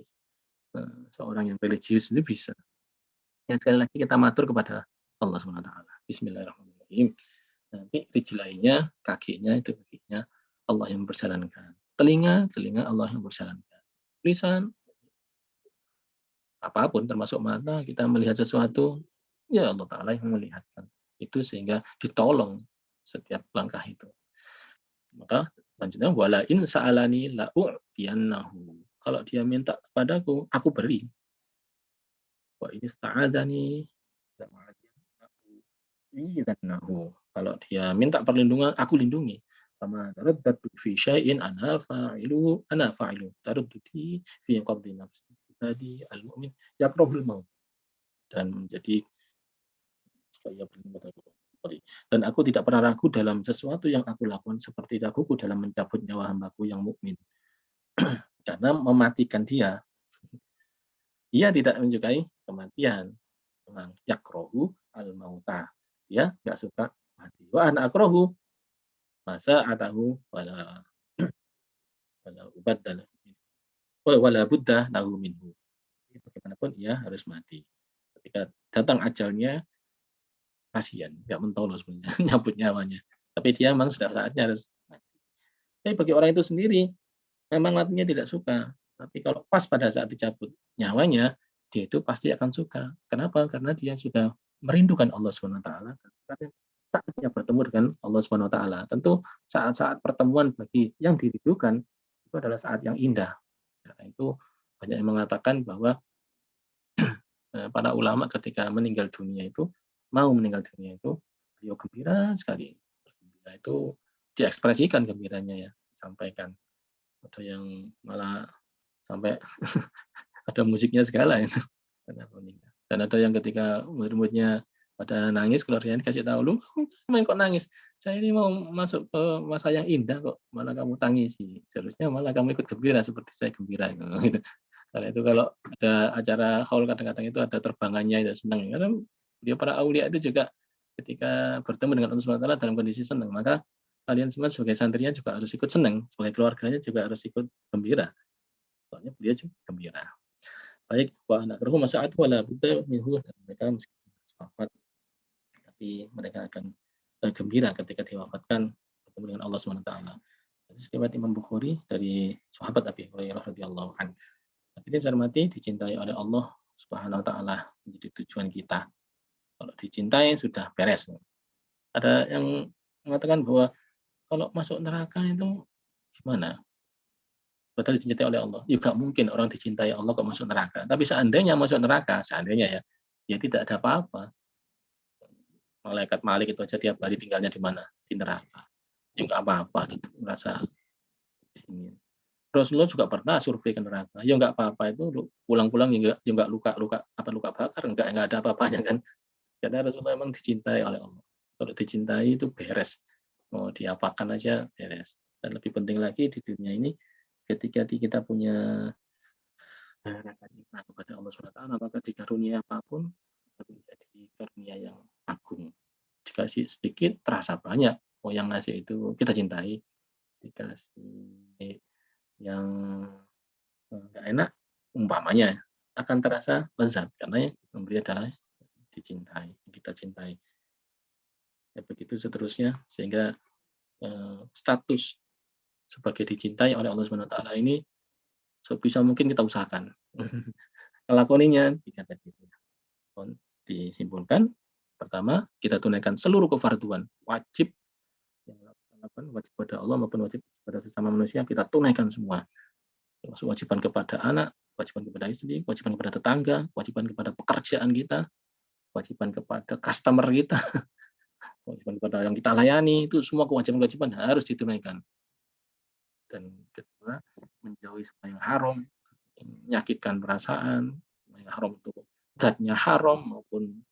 seorang yang religius itu bisa. Ya sekali lagi kita matur kepada Allah SWT. Bismillahirrahmanirrahim. Nanti rijlainya, kakinya itu kakinya Allah yang berjalankan. Telinga Allah yang berjalankan. Lisan, apapun termasuk mata, kita melihat sesuatu, ya Allah Ta'ala yang melihatkan. Itu sehingga ditolong setiap langkah itu. Maka lanjutnya wala in sa'alani la u'tiyannahu. Kalau dia minta kepadaku, aku beri. Wa in ista'adzani la u'tiyannahu. Kalau dia minta perlindungan, aku lindungi. Kama taraddadu fi syai'in ana fa'ilu. Taraddudi fi qabdi nafsi. Tadi al-mu'min yakrahul maut. Dan menjadi supaya dan aku tidak pernah ragu dalam sesuatu yang aku lakukan seperti raguku dalam mencabut nyawa hambaku yang mukmin. Karena mematikan dia tidak menyukai kematian. Memang yakrohu al-mauta. Dia nggak suka mati. Wa ana akrohu masa atahu wala ubat dan wala buddha lahu minhu. Bagaimanapun ia harus mati. Ketika datang ajalnya, kasihan, nggak mentolo sebenarnya, nyabut nyawanya. Tapi dia memang sudah saatnya harus mati. Tapi bagi orang itu sendiri, memang matinya tidak suka. Tapi kalau pas pada saat dicabut nyawanya, dia itu pasti akan suka. Kenapa? Karena dia sudah merindukan Allah Subhanahu wa taala dan saatnya bertemu dengan Allah Subhanahu wa taala. Tentu saat-saat pertemuan bagi yang dirindukan itu adalah saat yang indah. Karena itu banyak yang mengatakan bahwa para ulama ketika meninggal dunia itu beliau gembira sekali. Gembira itu diekspresikan gembiranya ya, disampaikan. Ada yang malah sampai ada musiknya segala itu. Dan ada yang ketika murid-muridnya pada nangis, keluarganya dikasih tahu, lu main kok nangis? Saya ini mau masuk ke masa yang indah kok, malah kamu tangisi. Seharusnya malah kamu ikut gembira seperti saya gembira. Gitu. Karena itu kalau ada acara haul kadang-kadang itu ada terbangannya, itu senang. Karena dia para aulia itu juga ketika bertemu dengan Allah Subhanahu wa taala dalam kondisi senang, maka kalian semua sebagai santrinya juga harus ikut senang, sebagai keluarganya juga harus ikut gembira. Soalnya beliau juga gembira. Baik, wa nakrahu masa'at wala budda minhu, dan mereka meskipun wafat tapi mereka akan gembira ketika diwafatkan bertemu dengan Allah Subhanahu wa taala. Hadis riwayat Imam Bukhari dari sahabat Abi Hurairah radhiyallahu anhu. Jadi saya hormati, dicintai oleh Allah Subhanahu wa taala menjadi tujuan kita. Kalau dicintai sudah beres. Ada yang mengatakan bahwa kalau masuk neraka itu gimana? Padahal dicintai oleh Allah. Ya nggak mungkin orang dicintai Allah kok masuk neraka. Tapi seandainya masuk neraka, seandainya ya tidak ada apa-apa. Malaikat Malik itu aja tiap hari tinggalnya di mana? Di neraka. Ya nggak apa-apa gitu, merasa dingin. Rasulullah juga pernah survei ke neraka. Ya nggak apa-apa itu pulang-pulang ya nggak luka bakar, nggak ada apa-apanya kan. Karena Rasulullah memang dicintai oleh Allah. Kalau dicintai itu beres. Mau diapakan aja beres. Dan lebih penting lagi di dunia ini, ketika kita punya rasa cinta kepada Allah SWT, maka dikarunia apapun menjadi karunia yang agung. Jika sedikit terasa banyak. Oh yang ngasih itu kita cintai. Dikasih yang nggak enak, umpamanya akan terasa lezat karena yang memberi adalah dicintai, kita cintai. Ya, begitu seterusnya sehingga status sebagai dicintai oleh Allah Subhanahu wa taala ini sebisa mungkin kita usahakan. Lakoninya tiga tadi itu. Disimpulkan, pertama kita tunaikan seluruh kefarduan wajib yang lakukan wajib pada Allah maupun wajib pada sesama manusia, kita tunaikan semua. Termasuk kewajiban kepada anak, kewajiban kepada istri, kewajiban kepada tetangga, kewajiban kepada pekerjaan kita, kewajiban kepada customer kita, kewajiban kepada yang kita layani, itu semua kewajiban-kewajiban harus ditunaikan. Dan kedua, menjauhi semua yang haram, yang menyakitkan perasaan, yang haram itu zatnya haram maupun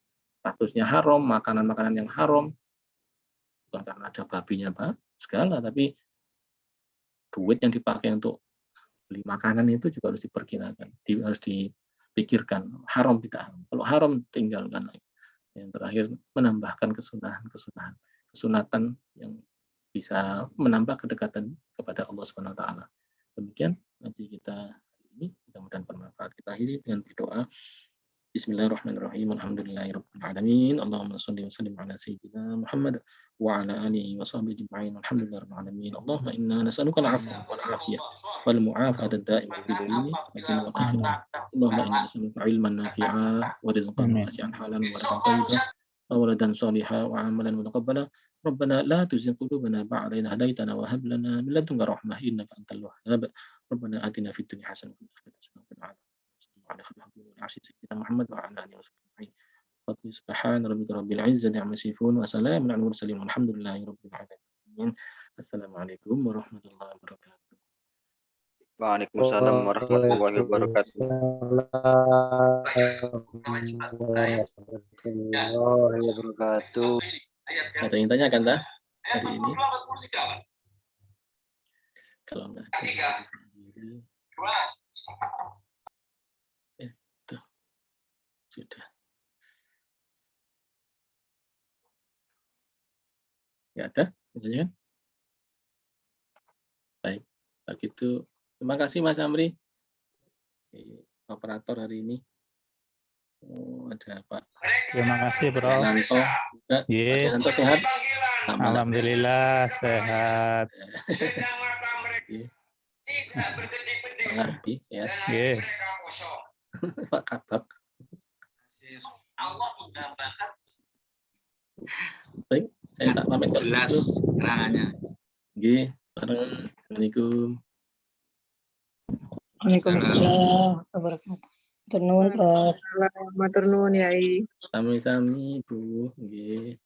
statusnya haram, makanan-makanan yang haram, bukan karena ada babinya segala, tapi duit yang dipakai untuk beli makanan itu juga harus diperkirakan, harus dipikirkan haram tidak haram. Kalau haram tinggalkan lagi. Yang terakhir menambahkan kesunatan yang bisa menambah kedekatan kepada Allah Subhanahu wa taala. Demikian nanti kita hari ini mudah-mudahan bermanfaat. Kita akhiri dengan berdoa. Bismillahirrahmanirrahim. Alhamdulillahirabbil alamin. Allahumma shalli wa sallim ala sayyidina Muhammad wa ala alihi wa sahbihi ajma'in. Alhamdulillahirabbil alamin. Allahumma inna nas'aluka al-'afwa wal 'afiyah wal mu'afata ad-da'imah fid dini wad dunya wal akhirah. Allahumma inna nas'aluka 'ilman nafi'a wa rizqan wasi'an halalan wa rizqan thayyiban wa waladan shalihan wa 'amalan mutaqabbala. Rabbana la tuzigh qulubana ba'da idh hadaytana wa hab lana min ladunka rahmah innaka antal wahhab. Rabbana atina fid dunya hasanah wa fil akhirati hasanah wa qina Muhammad wa ala alihi wasallam. Subhana rabbika rabbil izzati amma yasifun wa salamun alal mursalin walhamdulillahi rabbil alamin. Assalamualaikum warahmatullahi wabarakatuh. Waalaikumsalam warahmatullahi wabarakatuh. Warahmatullahi wabarakatuh. Ada yang tanyakan dah hari ini? Kalau enggak ada, itu sudah. Enggak ada, misalnya kan? Baik, begitu. Terima kasih Mas Amri, operator hari ini. Oh, ada Pak. Terima kasih, Bro. Nanto juga. Pak Nanto sehat? Alhamdulillah sehat. Mengerti sehat. Pak Katok. Baik, saya tak pamit kalau Jelas gitu. keterangannya. Nggih, Assalamualaikum. Waalaikumsalam wabarakatuh. Turun, Prof. Matur nuwun, Yai. Sami-sami, Bu. Nggih.